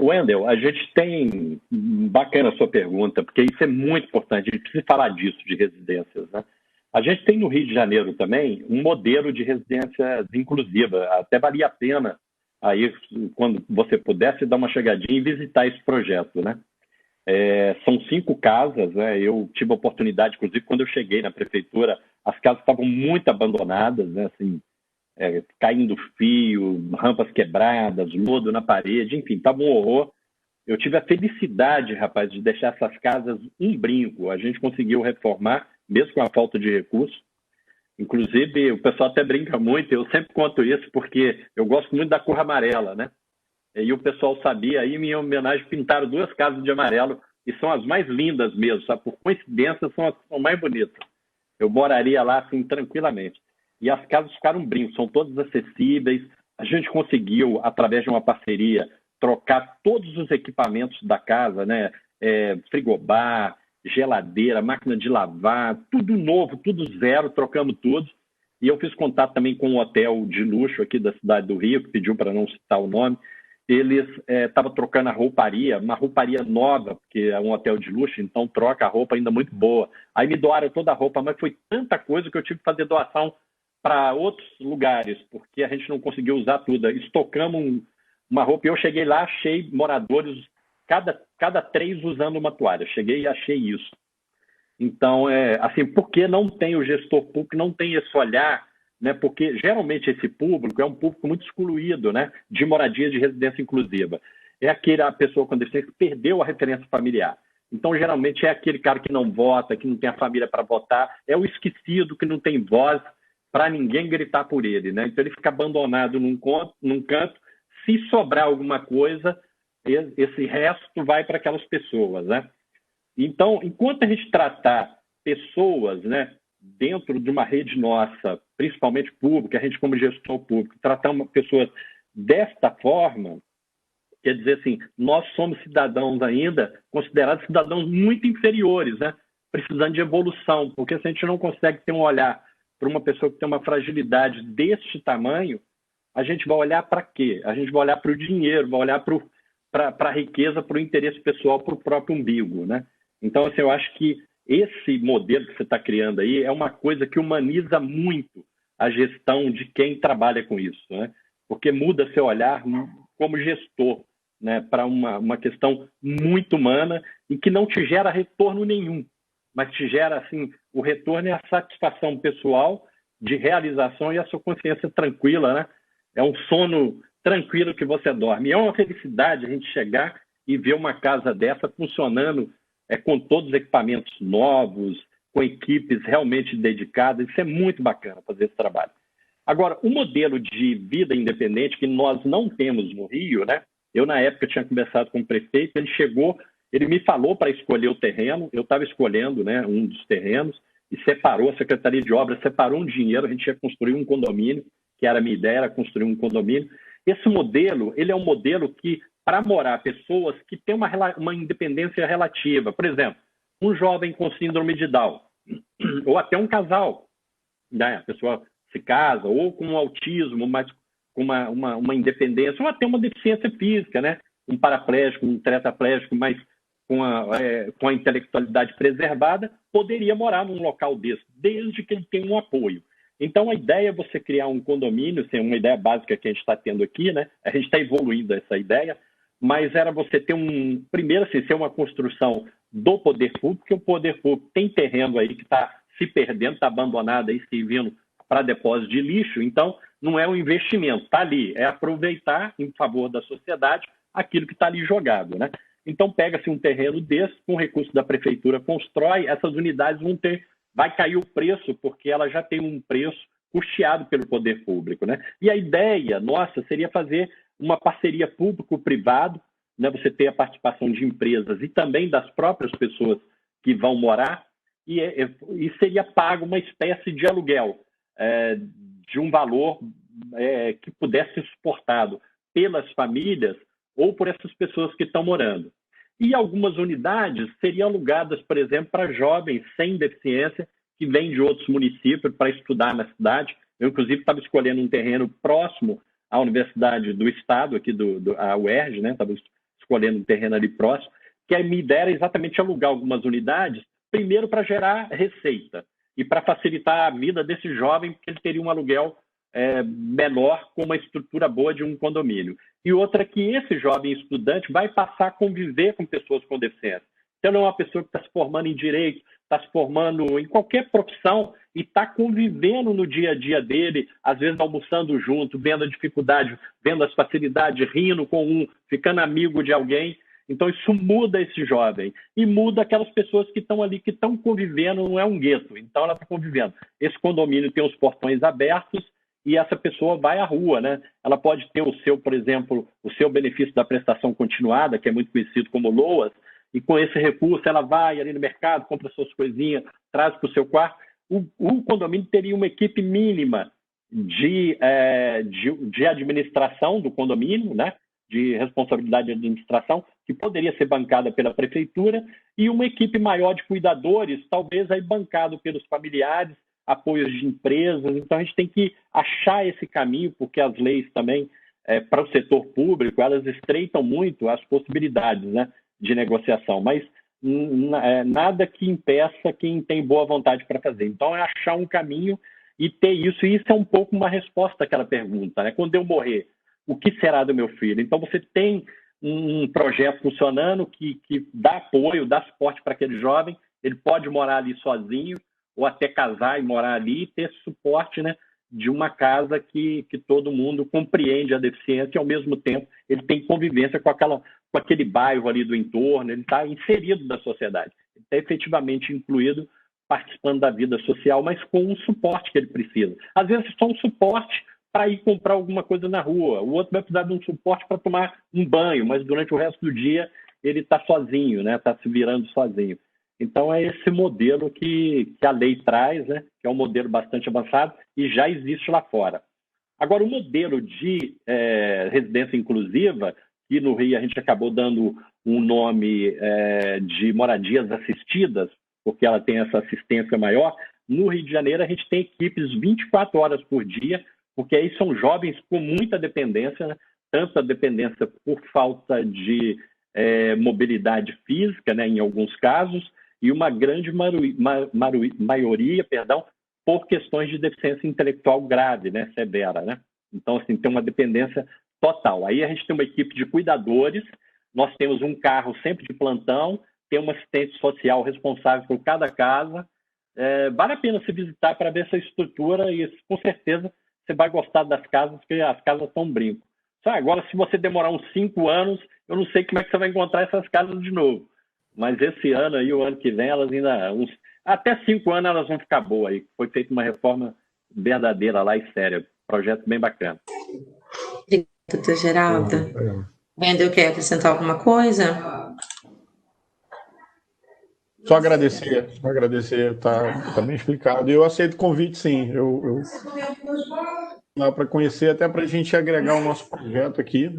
Wendel, a gente tem, bacana a sua pergunta, porque isso é muito importante, a gente precisa falar disso, de residências, né? A gente tem no Rio de Janeiro também um modelo de residência inclusiva, até valia a pena aí, quando você pudesse, dar uma chegadinha e visitar esse projeto, né? São 5 casas, né? Eu tive a oportunidade, inclusive, quando eu cheguei na prefeitura, as casas estavam muito abandonadas, né? Assim, caindo fio, rampas quebradas, lodo na parede, enfim, estava um horror. Eu tive a felicidade, rapaz, de deixar essas casas um brinco. A gente conseguiu reformar, mesmo com a falta de recursos. Inclusive, o pessoal até brinca muito, eu sempre conto isso, porque eu gosto muito da cor amarela, né? E o pessoal sabia, aí em minha homenagem pintaram 2 casas de amarelo, e são as mais lindas mesmo, sabe? Por coincidência, são as mais bonitas. Eu moraria lá, assim, tranquilamente. E as casas ficaram um brinco, são todas acessíveis. A gente conseguiu, através de uma parceria, trocar todos os equipamentos da casa, né? Frigobar, geladeira, máquina de lavar, tudo novo, tudo zero, trocamos tudo. E eu fiz contato também com um hotel de luxo aqui da cidade do Rio, que pediu para não citar o nome. Eles estavam trocando a rouparia, uma rouparia nova, porque é um hotel de luxo, então troca a roupa ainda muito boa. Aí me doaram toda a roupa, mas foi tanta coisa que eu tive que fazer doação para outros lugares, porque a gente não conseguiu usar tudo. Estocamos uma roupa e eu cheguei lá, achei moradores, cada 3 usando uma toalha. Cheguei e achei isso. Então, assim, por que não tem o gestor público, não tem esse olhar, né? Porque geralmente esse público é um público muito excluído, né? De moradia de residência inclusiva. É a pessoa com deficiência que perdeu a referência familiar. Então, geralmente é aquele cara que não vota, que não tem a família para votar, é o esquecido, que não tem voz para ninguém gritar por ele, né? Então ele fica abandonado num canto. Se sobrar alguma coisa, esse resto vai para aquelas pessoas, né? Então, enquanto a gente tratar pessoas, né, dentro de uma rede nossa, principalmente pública, a gente como gestor público, tratar pessoas desta forma, quer dizer assim, nós somos cidadãos ainda considerados cidadãos muito inferiores, né, precisando de evolução, porque se a gente não consegue ter um olhar para uma pessoa que tem uma fragilidade deste tamanho, a gente vai olhar para quê? A gente vai olhar para o dinheiro, vai olhar para a riqueza, para o interesse pessoal, para o próprio umbigo, né? Então, assim, eu acho que esse modelo que você está criando aí é uma coisa que humaniza muito a gestão de quem trabalha com isso, né? Porque muda seu olhar como gestor, né, para uma questão muito humana e que não te gera retorno nenhum, mas te gera, assim, o retorno é a satisfação pessoal de realização e a sua consciência tranquila, né? É um sono tranquilo que você dorme. E é uma felicidade a gente chegar e ver uma casa dessa funcionando com todos os equipamentos novos, com equipes realmente dedicadas. Isso é muito bacana fazer esse trabalho. Agora, o modelo de vida independente que nós não temos no Rio, né? Eu, na época, tinha conversado com o prefeito, ele me falou para escolher o terreno, eu estava escolhendo, né, um dos terrenos, e separou, a Secretaria de Obras separou um dinheiro, a gente ia construir um condomínio, que era a minha ideia, era construir um condomínio. Esse modelo, ele é um modelo que, para morar pessoas que têm uma independência relativa, por exemplo, um jovem com síndrome de Down, ou até um casal, né? A pessoa se casa, ou com um autismo, mas com uma independência, ou até uma deficiência física, né? Um paraplégico, um tetraplégico, mas com a intelectualidade preservada, poderia morar num local desse, desde que ele tenha um apoio. Então, a ideia é você criar um condomínio, assim, uma ideia básica que a gente está tendo aqui, né? A gente está evoluindo essa ideia, mas era você ter primeiro, assim, ser uma construção do poder público, porque o poder público tem terreno aí que está se perdendo, está abandonado aí, servindo para depósito de lixo, então não é um investimento, está ali, é aproveitar em favor da sociedade aquilo que está ali jogado, né? Então pega-se um terreno desse, com recurso da prefeitura constrói, essas unidades vai cair o preço, porque ela já tem um preço custeado pelo poder público, né? E a ideia nossa seria fazer uma parceria público-privado, né? Você ter a participação de empresas e também das próprias pessoas que vão morar, e seria pago uma espécie de aluguel, de um valor que pudesse ser suportado pelas famílias ou por essas pessoas que estão morando. E algumas unidades seriam alugadas, por exemplo, para jovens sem deficiência que vêm de outros municípios para estudar na cidade. Eu, inclusive, estava escolhendo um terreno próximo à Universidade do Estado, aqui a UERJ, né? Estava escolhendo um terreno ali próximo, que a minha ideia era exatamente alugar algumas unidades, primeiro para gerar receita e para facilitar a vida desse jovem, porque ele teria um aluguel menor com uma estrutura boa de um condomínio. E outra que esse jovem estudante vai passar a conviver com pessoas com deficiência. Você não é uma pessoa que está se formando em direito, está se formando em qualquer profissão e está convivendo no dia a dia dele, às vezes almoçando junto, vendo a dificuldade, vendo as facilidades, rindo com um, ficando amigo de alguém. Então isso muda esse jovem e muda aquelas pessoas que estão ali, que estão convivendo, não é um gueto, então ela está convivendo. Esse condomínio tem os portões abertos e essa pessoa vai à rua, né? Ela pode ter o seu, por exemplo, o seu benefício da prestação continuada, que é muito conhecido como LOAS, e com esse recurso ela vai ali no mercado, compra suas coisinhas, traz para o seu quarto. O condomínio teria uma equipe mínima de administração do condomínio, né? De responsabilidade de administração, que poderia ser bancada pela prefeitura, e uma equipe maior de cuidadores, talvez aí bancado pelos familiares, apoios de empresas. Então a gente tem que achar esse caminho, porque as leis também, para o setor público, elas estreitam muito as possibilidades, né, de negociação, mas nada que impeça quem tem boa vontade para fazer. Então é achar um caminho e ter isso, e isso é um pouco uma resposta àquela pergunta, né? Quando eu morrer, o que será do meu filho? Então você tem um projeto funcionando que dá apoio, dá suporte para aquele jovem, ele pode morar ali sozinho, ou até casar e morar ali e ter suporte, né, de uma casa que todo mundo compreende a deficiência e, ao mesmo tempo, ele tem convivência com aquele bairro ali do entorno, ele está inserido na sociedade, ele está efetivamente incluído, participando da vida social, mas com o suporte que ele precisa. Às vezes só um suporte para ir comprar alguma coisa na rua, o outro vai precisar de um suporte para tomar um banho, mas durante o resto do dia ele está sozinho, né? Está se virando sozinho. Então é esse modelo que a lei traz, né? Que é um modelo bastante avançado e já existe lá fora. Agora, o modelo de residência inclusiva, que no Rio a gente acabou dando um nome de moradias assistidas, porque ela tem essa assistência maior, no Rio de Janeiro a gente tem equipes 24 horas por dia, porque aí são jovens com muita dependência, né? Tanto a dependência por falta de mobilidade física, né, em alguns casos, e uma grande maioria, por questões de deficiência intelectual grave, né, severa, né? Então, assim, tem uma dependência total. Aí a gente tem uma equipe de cuidadores, nós temos um carro sempre de plantão, tem um assistente social responsável por cada casa. Vale a pena se visitar para ver essa estrutura e, com certeza, você vai gostar das casas, porque as casas são brinco. Só agora, se você demorar uns 5 anos, eu não sei como é que você vai encontrar essas casas de novo. Mas esse ano aí, o ano que vem, elas ainda... até 5 anos elas vão ficar boas aí. Foi feita uma reforma verdadeira lá e séria. Projeto bem bacana. Obrigada, doutor Geraldo. Wendel, quer acrescentar alguma coisa? Só agradecer, tá bem explicado. E eu aceito o convite, sim. Eu lá para conhecer, até para a gente agregar o nosso projeto aqui.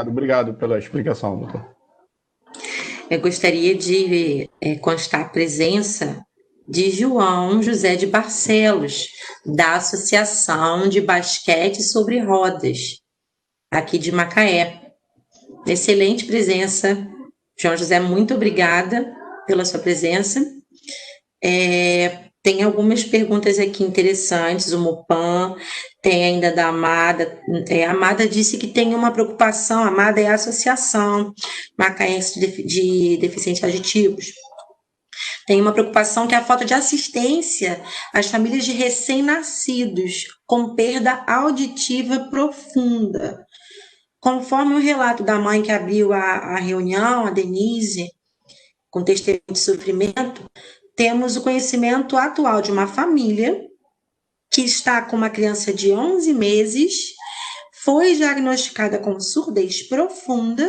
Obrigado pela explicação, doutor. Eu gostaria de constar a presença de João José de Barcelos, da Associação de Basquete sobre Rodas, aqui de Macaé. Excelente presença. João José, muito obrigada pela sua presença. Tem algumas perguntas aqui interessantes, o Mupan, tem ainda da Amada. A Amada disse que tem uma preocupação, a Amada é a Associação Macaense de Deficientes Auditivos. Tem uma preocupação que é a falta de assistência às famílias de recém-nascidos com perda auditiva profunda. Conforme o relato da mãe que abriu a reunião, a Denise, com testemunho de sofrimento, temos o conhecimento atual de uma família que está com uma criança de 11 meses, foi diagnosticada com surdez profunda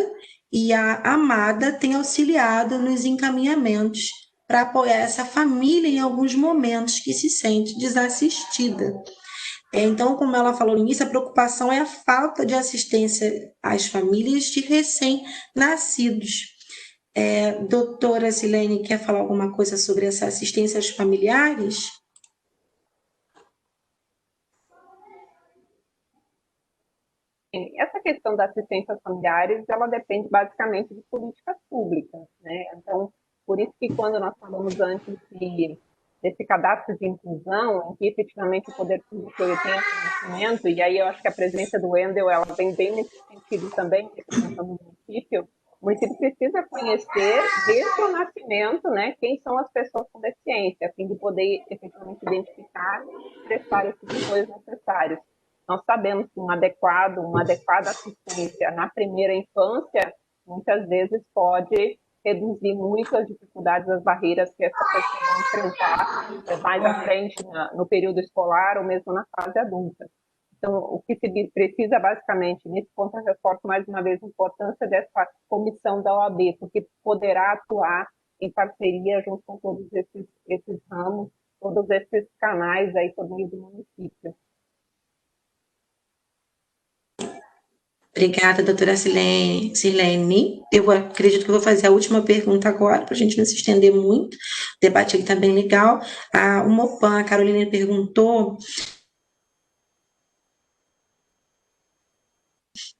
e a Amada tem auxiliado nos encaminhamentos para apoiar essa família em alguns momentos que se sente desassistida. Então, como ela falou no início, a preocupação é a falta de assistência às famílias de recém-nascidos. Doutora Silene, quer falar alguma coisa sobre essa assistência aos familiares? Essa questão da assistência aos familiares, ela depende basicamente de políticas públicas, né? Então, por isso que quando nós falamos antes desse cadastro de inclusão, em que efetivamente o poder público ele tem conhecimento, e aí eu acho que a presença do Wendel, ela vem bem nesse sentido também, representando o município, o município precisa conhecer, desde o nascimento, né, quem são as pessoas com deficiência, a fim de poder efetivamente identificar e prestar esses apoios necessários. Nós sabemos que uma adequada assistência na primeira infância, muitas vezes pode reduzir muito as dificuldades, as barreiras que essa pessoa vai enfrentar mais à frente no período escolar ou mesmo na fase adulta. Então, o que se precisa, basicamente, nesse ponto, eu reforço mais uma vez a importância dessa comissão da OAB, porque poderá atuar em parceria junto com todos esses ramos, todos esses canais aí por meio do município. Obrigada, doutora Silene. Eu acredito que eu vou fazer a última pergunta agora, para a gente não se estender muito. O debate aqui está bem legal. O Mopan, a Carolina perguntou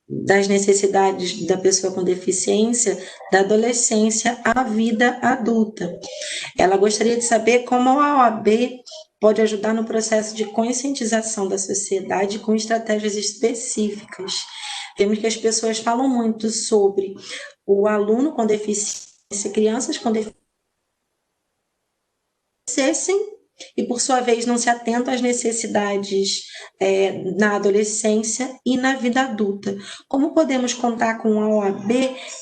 das necessidades da pessoa com deficiência da adolescência à vida adulta. Ela gostaria de saber como a OAB pode ajudar no processo de conscientização da sociedade com estratégias específicas. Vemos que as pessoas falam muito sobre o aluno com deficiência, crianças com deficiência, e, por sua vez, não se atentam às necessidades na adolescência e na vida adulta. Como podemos contar com a OAB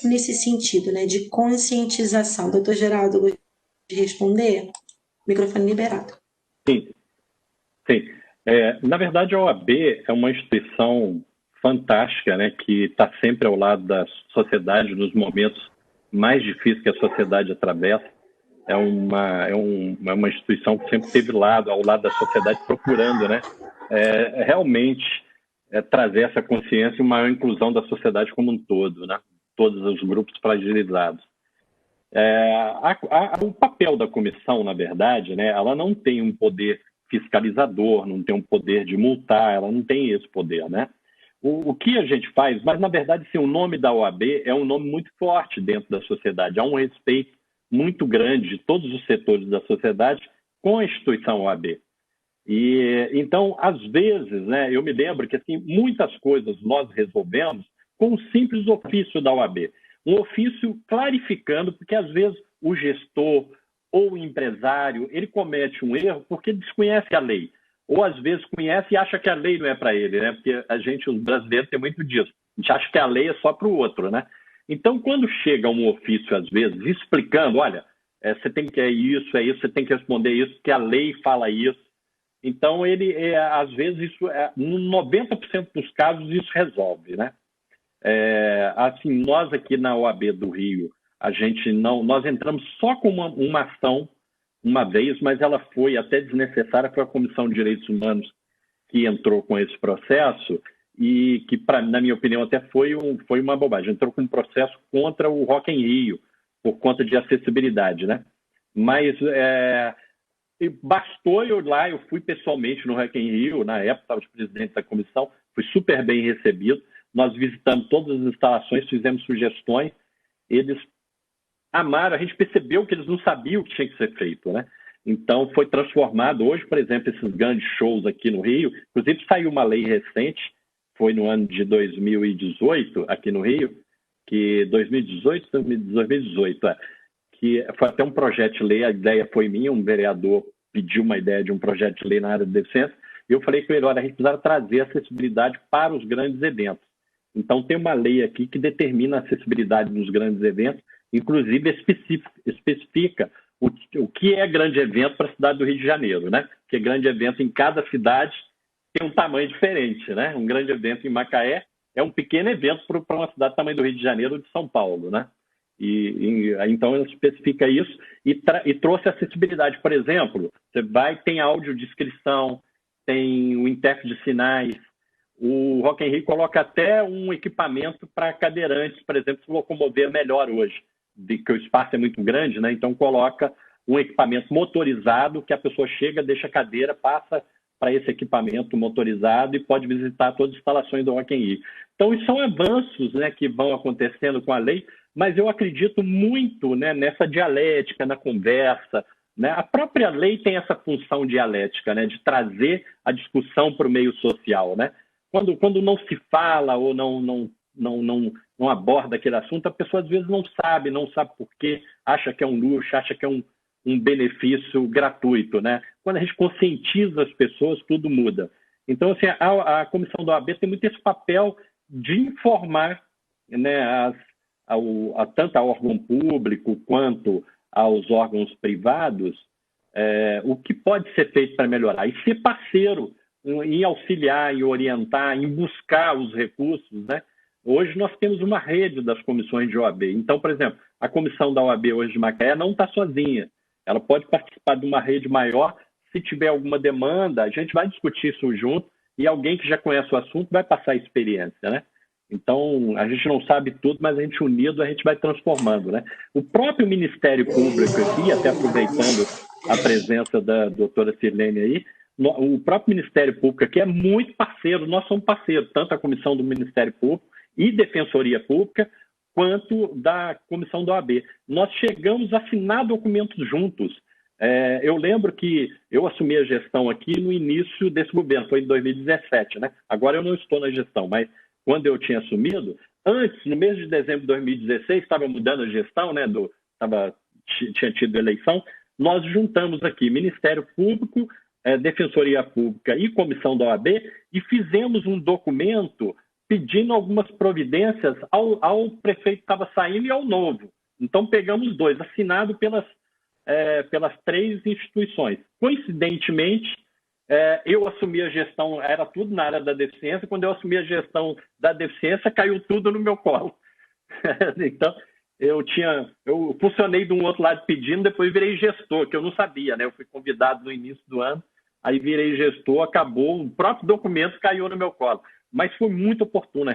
nesse sentido, né, de conscientização? Doutor Geraldo, gostaria de responder? Microfone liberado. Sim. Na verdade, a OAB é uma instituição fantástica, né, que está sempre ao lado da sociedade nos momentos mais difíceis que a sociedade atravessa. É uma instituição que sempre esteve ao lado da sociedade, procurando, né, realmente trazer essa consciência e uma inclusão da sociedade como um todo, né, todos os grupos fragilizados. O papel da comissão, na verdade, né, ela não tem um poder fiscalizador, não tem um poder de multar, ela não tem esse poder, né? O que a gente faz, mas na verdade, sim, o nome da OAB é um nome muito forte dentro da sociedade, há um respeito muito grande de todos os setores da sociedade com a instituição OAB. E então, às vezes, né, eu me lembro que assim, muitas coisas nós resolvemos com um simples ofício da OAB, um ofício clarificando, porque às vezes o gestor ou o empresário, ele comete um erro porque desconhece a lei, ou às vezes conhece e acha que a lei não é para ele, né? Porque a gente, os brasileiros, tem muito disso. A gente acha que a lei é só para o outro, né? Então, quando chega um ofício, às vezes, explicando, olha, você tem que isso, você tem que responder isso, que a lei fala isso. Então, às vezes, isso, no 90% dos casos, isso resolve, né? Assim, nós aqui na OAB do Rio, nós entramos só com uma ação, uma vez, mas ela foi até desnecessária para a Comissão de Direitos Humanos que entrou com esse processo, e que, na minha opinião, até foi uma bobagem. Entrou com um processo contra o Rock in Rio, por conta de acessibilidade, né? Mas bastou eu lá, eu fui pessoalmente no Rock in Rio, na época estava de presidente da comissão, fui super bem recebido, nós visitamos todas as instalações, fizemos sugestões, eles amaram, a gente percebeu que eles não sabiam o que tinha que ser feito, né? Então, foi transformado. Hoje, por exemplo, esses grandes shows aqui no Rio, inclusive saiu uma lei recente, foi no ano de 2018, aqui no Rio, que 2018, que foi até um projeto de lei, a ideia foi minha, um vereador pediu uma ideia de um projeto de lei na área de deficiência, e eu falei com ele, olha, a gente precisava trazer acessibilidade para os grandes eventos. Então, tem uma lei aqui que determina a acessibilidade nos grandes eventos, inclusive especifica o que é grande evento para a cidade do Rio de Janeiro, né? Porque grande evento em cada cidade tem um tamanho diferente, né? Um grande evento em Macaé é um pequeno evento para uma cidade do tamanho do Rio de Janeiro ou de São Paulo, né? Então, ele especifica isso e trouxe acessibilidade. Por exemplo, tem audiodescrição, tem o intérprete de sinais, o Rock in Rio coloca até um equipamento para cadeirantes, por exemplo, se locomover melhor hoje, que o espaço é muito grande, né? Então coloca um equipamento motorizado que a pessoa chega, deixa a cadeira, passa para esse equipamento motorizado e pode visitar todas as instalações do Rock in Rio. Então, isso são avanços, né, que vão acontecendo com a lei, mas eu acredito muito, né, nessa dialética, na conversa, né? A própria lei tem essa função dialética, né, de trazer a discussão para o meio social, né? Quando não se fala ou não não aborda aquele assunto, a pessoa às vezes não sabe por quê, acha que é um luxo, acha que é um benefício gratuito, né? Quando a gente conscientiza as pessoas, tudo muda. Então, assim, a comissão da OAB tem muito esse papel de informar, né, tanto ao órgão público quanto aos órgãos privados, o que pode ser feito para melhorar. E ser parceiro em auxiliar, em orientar, em buscar os recursos, né? Hoje nós temos uma rede das comissões de OAB. Então, por exemplo, a comissão da OAB hoje de Macaé não está sozinha. Ela pode participar de uma rede maior. Se tiver alguma demanda, a gente vai discutir isso junto e alguém que já conhece o assunto vai passar a experiência, né? Então, a gente não sabe tudo, mas a gente unido, a gente vai transformando, né? O próprio Ministério Público aqui, até aproveitando a presença da doutora Sirlene aí, o próprio Ministério Público aqui é muito parceiro, nós somos parceiros, tanto a Comissão do Ministério Público e Defensoria Pública, quanto da Comissão da OAB. Nós chegamos a assinar documentos juntos. Eu lembro que eu assumi a gestão aqui no início desse governo, foi em 2017, né? Agora eu não estou na gestão, mas quando eu tinha assumido, antes, no mês de dezembro de 2016, estava mudando a gestão, né? Tinha tido eleição, nós juntamos aqui Ministério Público, Defensoria Pública e Comissão da OAB e fizemos um documento pedindo algumas providências ao prefeito que estava saindo e ao novo. Então, pegamos dois, assinado pelas 3 instituições. Coincidentemente, eu assumi a gestão, era tudo na área da deficiência, quando eu assumi a gestão da deficiência, caiu tudo no meu colo. Então, eu funcionei de um outro lado pedindo, depois virei gestor, que eu não sabia, né? Eu fui convidado no início do ano, aí virei gestor, acabou, o próprio documento caiu no meu colo. Mas foi muito oportuno.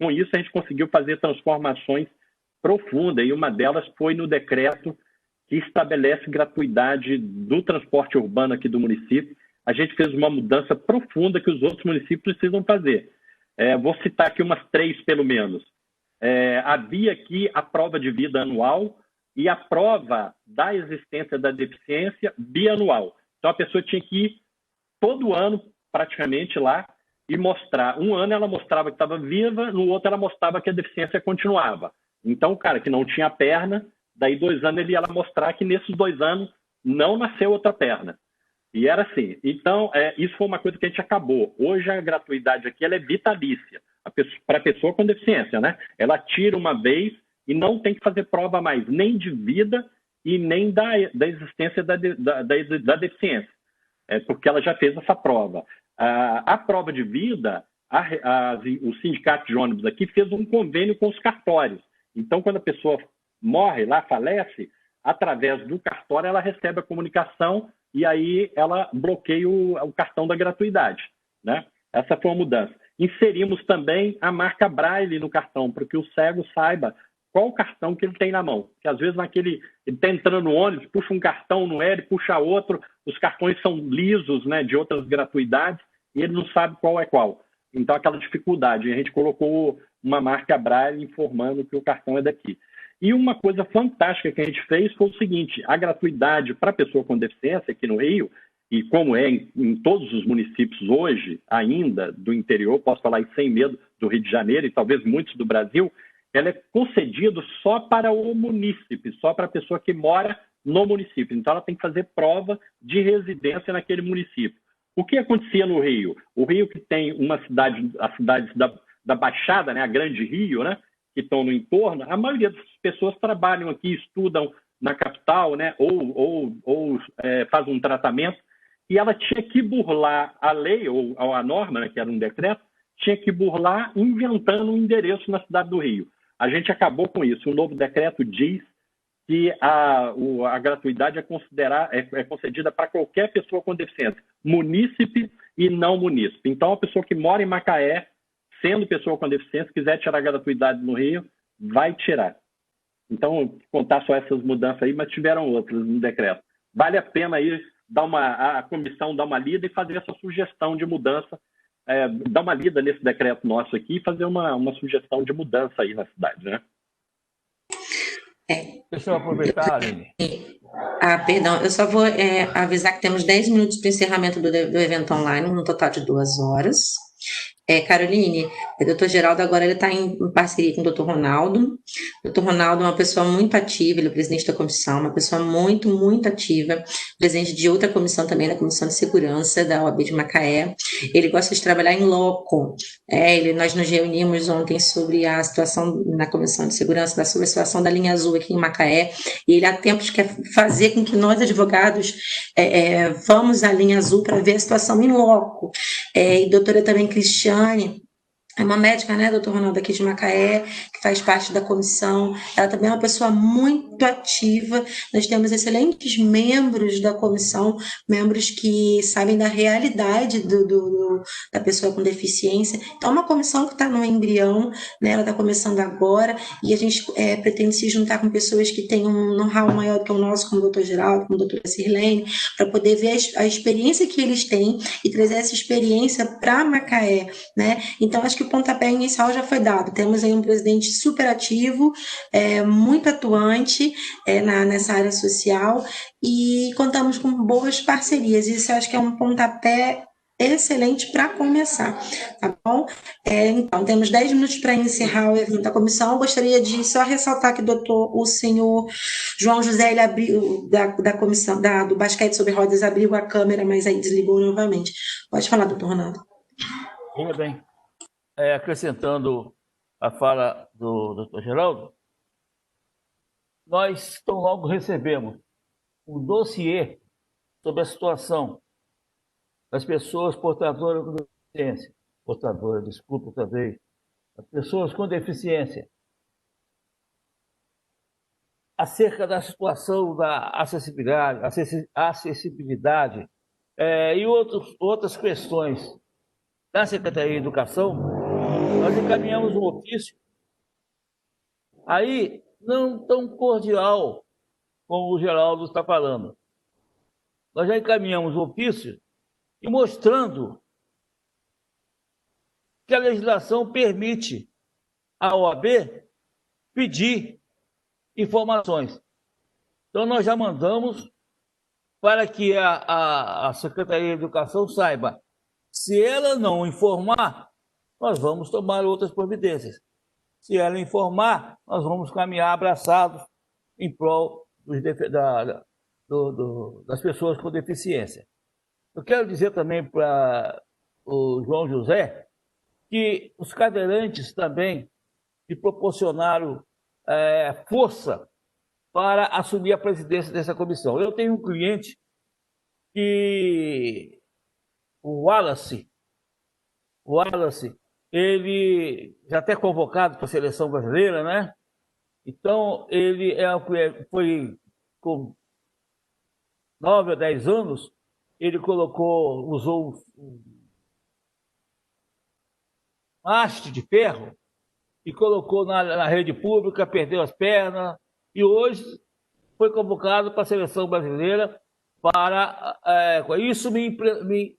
Com isso, a gente conseguiu fazer transformações profundas, e uma delas foi no decreto que estabelece gratuidade do transporte urbano aqui do município. A gente fez uma mudança profunda que os outros municípios precisam fazer. Vou citar aqui umas 3, pelo menos. Havia aqui a prova de vida anual e a prova da existência da deficiência bianual. Então, a pessoa tinha que ir todo ano, praticamente, lá, e mostrar. Um ano ela mostrava que estava viva, no outro ela mostrava que a deficiência continuava. Então, o cara que não tinha perna, daí 2 anos ele ia lá mostrar que nesses 2 anos não nasceu outra perna. E era assim. Então, isso foi uma coisa que a gente acabou. Hoje a gratuidade aqui ela é vitalícia para a pessoa com deficiência, né? Ela tira uma vez e não tem que fazer prova mais, nem de vida e nem da existência da deficiência. Porque ela já fez essa prova. A prova de vida, o sindicato de ônibus aqui fez um convênio com os cartórios. Então, quando a pessoa morre lá, falece, através do cartório ela recebe a comunicação e aí ela bloqueia o cartão da gratuidade, né? Essa foi uma mudança. Inserimos também a marca Braille no cartão, para que o cego saiba qual o cartão que ele tem na mão. Porque às vezes ele está entrando no ônibus, puxa um cartão no L, puxa outro, os cartões são lisos, né, de outras gratuidades, e ele não sabe qual é qual. Então, aquela dificuldade. A gente colocou uma marca Braille informando que o cartão é daqui. E uma coisa fantástica que a gente fez foi o seguinte: a gratuidade para a pessoa com deficiência aqui no Rio, e como é em todos os municípios hoje, ainda do interior, posso falar isso sem medo, do Rio de Janeiro e talvez muitos do Brasil, ela é concedida só para o munícipe, só para a pessoa que mora no município. Então, ela tem que fazer prova de residência naquele município. O que acontecia no Rio? O Rio, que tem as cidades da Baixada, né, a Grande Rio, né, que estão no entorno, a maioria das pessoas trabalham aqui, estudam na capital, né, ou faz um tratamento, e ela tinha que burlar a lei, ou a norma, né, que era um decreto, tinha que burlar inventando um endereço na cidade do Rio. A gente acabou com isso. O novo decreto diz que a gratuidade é concedida para qualquer pessoa com deficiência, munícipe e não munícipe. Então, a pessoa que mora em Macaé, sendo pessoa com deficiência, quiser tirar a gratuidade no Rio, vai tirar. Então, contar só essas mudanças aí, mas tiveram outras no decreto. Vale a pena aí a comissão dar uma lida e fazer essa sugestão de mudança, dar uma lida nesse decreto nosso aqui e fazer uma sugestão de mudança aí na cidade, né? Deixa eu aproveitar, Aline. Perdão, eu só vou avisar que temos 10 minutos para o encerramento do evento online, um total de 2 horas. Caroline, o doutor Geraldo agora ele está em parceria com o doutor Ronaldo. O doutor Ronaldo é uma pessoa muito ativa, ele é o presidente da comissão, uma pessoa muito, muito ativa, presidente de outra comissão também, da Comissão de Segurança da OAB de Macaé. Ele gosta de trabalhar em loco. Nós nos reunimos ontem sobre a situação na Comissão de Segurança, sobre a situação da linha azul aqui em Macaé, e ele há tempos quer fazer com que nós, advogados, vamos à linha azul para ver a situação em loco. E doutora também Cristiane, é uma médica, né, doutor Ronaldo, aqui de Macaé, que faz parte da comissão. Ela também é uma pessoa muito ativa. Nós temos excelentes membros da comissão, membros que sabem da realidade da pessoa com deficiência. Então, é uma comissão que está no embrião, né, ela está começando agora, e a gente pretende se juntar com pessoas que têm um know-how maior do que o nosso, como o doutor Geraldo, como a doutora Sirlene, para poder ver a experiência que eles têm e trazer essa experiência para Macaé, né? Então, acho que o pontapé inicial já foi dado. Temos aí um presidente super ativo, muito atuante nessa área social, e contamos com boas parcerias. Isso eu acho que é um pontapé excelente para começar, tá bom? Então, temos 10 minutos para encerrar o evento da comissão. Eu gostaria de só ressaltar que o senhor João José, ele abriu, da comissão do basquete sobre rodas, abriu a câmera, mas aí desligou novamente. Pode falar, doutor Ronaldo. Muito bem. Acrescentando a fala do doutor Geraldo, nós tão logo recebemos um dossiê sobre a situação das pessoas portadoras com deficiência, as pessoas com deficiência, acerca da situação da acessibilidade e outras questões da Secretaria de Educação. Nós encaminhamos um ofício, aí não tão cordial como o Geraldo está falando. Nós já encaminhamos o ofício e mostrando que a legislação permite à OAB pedir informações. Então, nós já mandamos para que a Secretaria de Educação saiba. Se ela não informar, nós vamos tomar outras providências. Se ela informar, nós vamos caminhar abraçados em prol das pessoas com deficiência. Eu quero dizer também para o João José que os cadeirantes também me proporcionaram força para assumir a presidência dessa comissão. Eu tenho um cliente que, o Wallace, ele já até convocado para a seleção brasileira, né? Então, ele foi com 9 ou 10 anos, ele usou um haste de ferro e colocou na rede pública, perdeu as pernas, e hoje foi convocado para a seleção brasileira. Isso me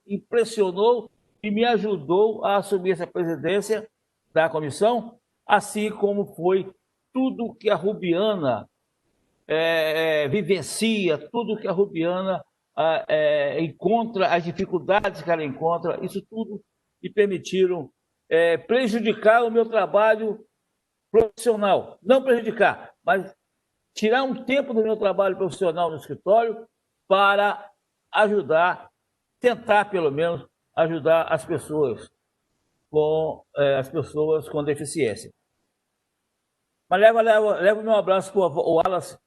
impressionou e me ajudou a assumir essa presidência da comissão, assim como foi tudo que a Rubiana vivencia, tudo que a Rubiana encontra, as dificuldades que ela encontra, isso tudo me permitiram prejudicar o meu trabalho profissional. Não prejudicar, mas tirar um tempo do meu trabalho profissional no escritório para tentar pelo menos ajudar as pessoas com deficiência. Mas leva meu abraço para o Wallace,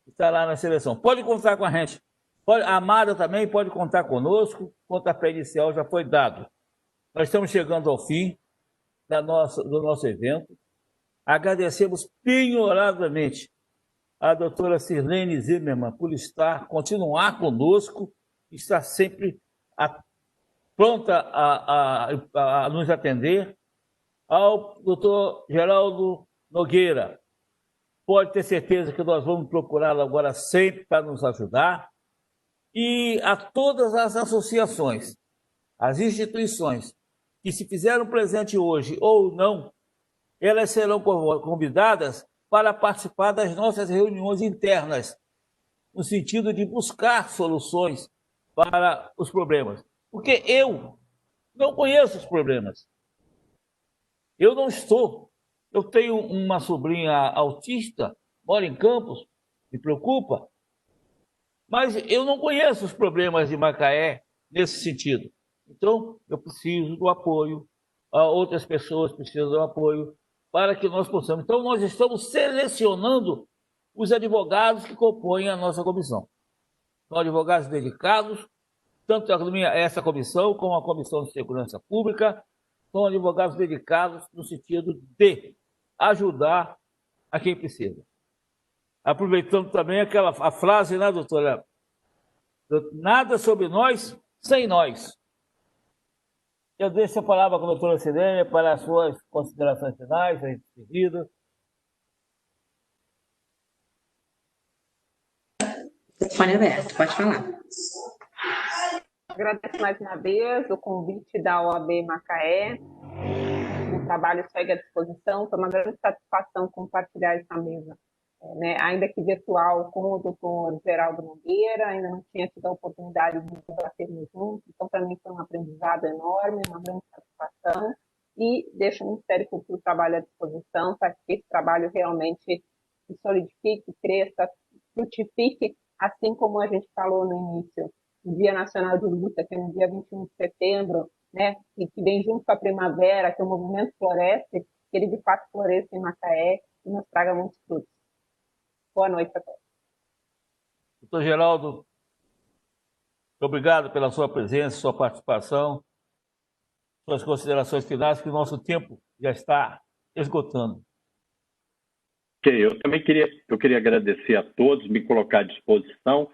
que está lá na seleção. Pode contar com a gente. A Amada também pode contar conosco. O pontapé inicial já foi dado. Nós estamos chegando ao fim do nosso evento. Agradecemos penhoradamente a doutora Sirlene Zimmermann por continuar conosco, estar sempre pronta a nos atender. Ao doutor Geraldo Nogueira, pode ter certeza que nós vamos procurá-lo agora sempre para nos ajudar. E a todas as associações, as instituições que se fizeram presente hoje ou não, elas serão convidadas para participar das nossas reuniões internas, no sentido de buscar soluções para os problemas. Porque eu Não conheço os problemas. Eu não estou. Eu tenho uma sobrinha autista, mora em Campos, me preocupa, mas eu não conheço os problemas de Macaé nesse sentido. Então, eu preciso do apoio, outras pessoas precisam do apoio para que nós possamos. Então, nós estamos selecionando os advogados que compõem a nossa comissão. São advogados dedicados, tanto essa comissão como a Comissão de Segurança Pública, são advogados dedicados no sentido de ajudar a quem precisa. Aproveitando também a frase, né, doutora? Nada sobre nós sem nós. Eu deixo a palavra com a doutora Sirene para as suas considerações finais, a despedida. Telefone aberto, pode falar. Agradeço mais uma vez o convite da OAB Macaé. O trabalho segue à disposição. Foi uma grande satisfação compartilhar essa mesa, ainda que virtual, com o doutor Geraldo Nogueira. Ainda não tinha tido a oportunidade de debatermos juntos, então para mim foi um aprendizado enorme, uma grande satisfação, e deixo o Ministério Público do Trabalho à disposição para que esse trabalho realmente se solidifique, cresça, frutifique, assim como a gente falou no início, o Dia Nacional de Luta, que é no dia 21 de setembro, e que vem junto com a primavera, que o movimento floresce, que ele de fato floresça em Macaé e nos traga muitos frutos. Boa noite a todos. Doutor Geraldo, obrigado pela sua presença, sua participação, suas considerações finais, que o nosso tempo já está esgotando. Eu também queria agradecer a todos, me colocar à disposição.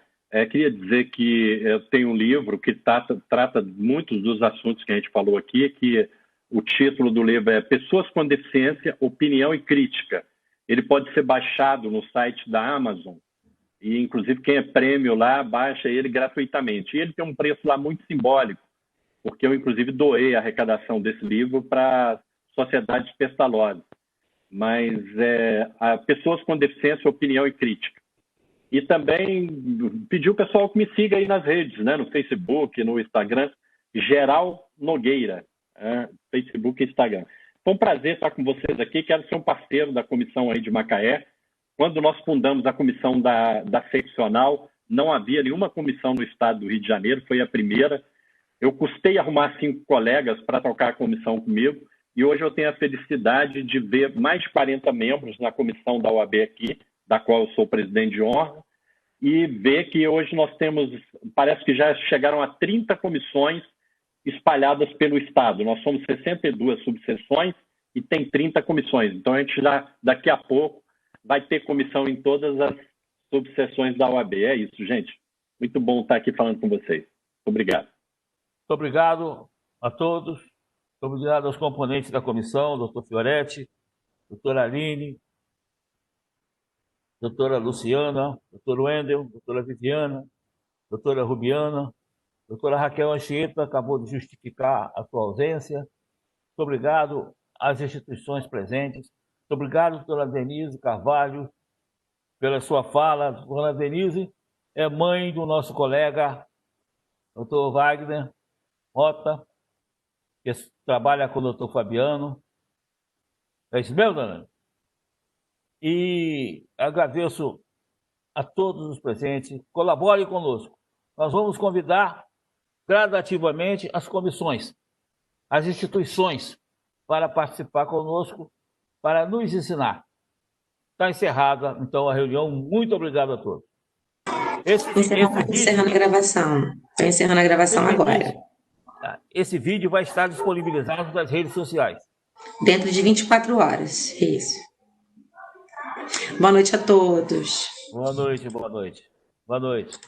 Queria dizer que eu tenho um livro que trata muitos dos assuntos que a gente falou aqui, que o título do livro é Pessoas com Deficiência, Opinião e Crítica. Ele pode ser baixado no site da Amazon, e inclusive quem é prêmio lá, baixa ele gratuitamente. E ele tem um preço lá muito simbólico, porque eu inclusive doei a arrecadação desse livro para a Sociedade Pestalozzi. Mas Pessoas com Deficiência, Opinião e Crítica. E também pedir o pessoal que me siga aí nas redes, no Facebook, no Instagram, Geral Nogueira, Facebook e Instagram. Foi um prazer estar com vocês aqui, quero ser um parceiro da comissão aí de Macaé. Quando nós fundamos a comissão da seccional, não havia nenhuma comissão no estado do Rio de Janeiro, foi a primeira. Eu custei arrumar 5 colegas para tocar a comissão comigo, e hoje eu tenho a felicidade de ver mais de 40 membros na comissão da OAB aqui, da qual eu sou presidente de honra, e ver que hoje nós temos, parece que já chegaram a 30 comissões espalhadas pelo Estado. Nós somos 62 subseções e tem 30 comissões. Então, a gente já, daqui a pouco, vai ter comissão em todas as subseções da OAB. É isso, gente. Muito bom estar aqui falando com vocês. Obrigado. Muito obrigado a todos. Muito obrigado aos componentes da comissão, doutor Fioretti, doutora Aline, doutora Luciana, doutor Wendel, doutora Viviana, doutora Rubiana, doutora Raquel Anchieta, acabou de justificar a sua ausência. Muito obrigado às instituições presentes. Muito obrigado, doutora Denise Carvalho, pela sua fala. Doutora Denise é mãe do nosso colega, doutor Wagner Mota, que trabalha com o doutor Fabiano. É isso mesmo, dona? E agradeço a todos os presentes. Colaborem conosco. Nós vamos convidar gradativamente as comissões, as instituições, para participar conosco, para nos ensinar. Está encerrada, então, a reunião. Muito obrigado a todos. Encerrando a gravação. Estou encerrando a gravação agora. Esse vídeo vai estar disponibilizado nas redes sociais. Dentro de 24 horas. Isso. Boa noite a todos. Boa noite, boa noite. Boa noite.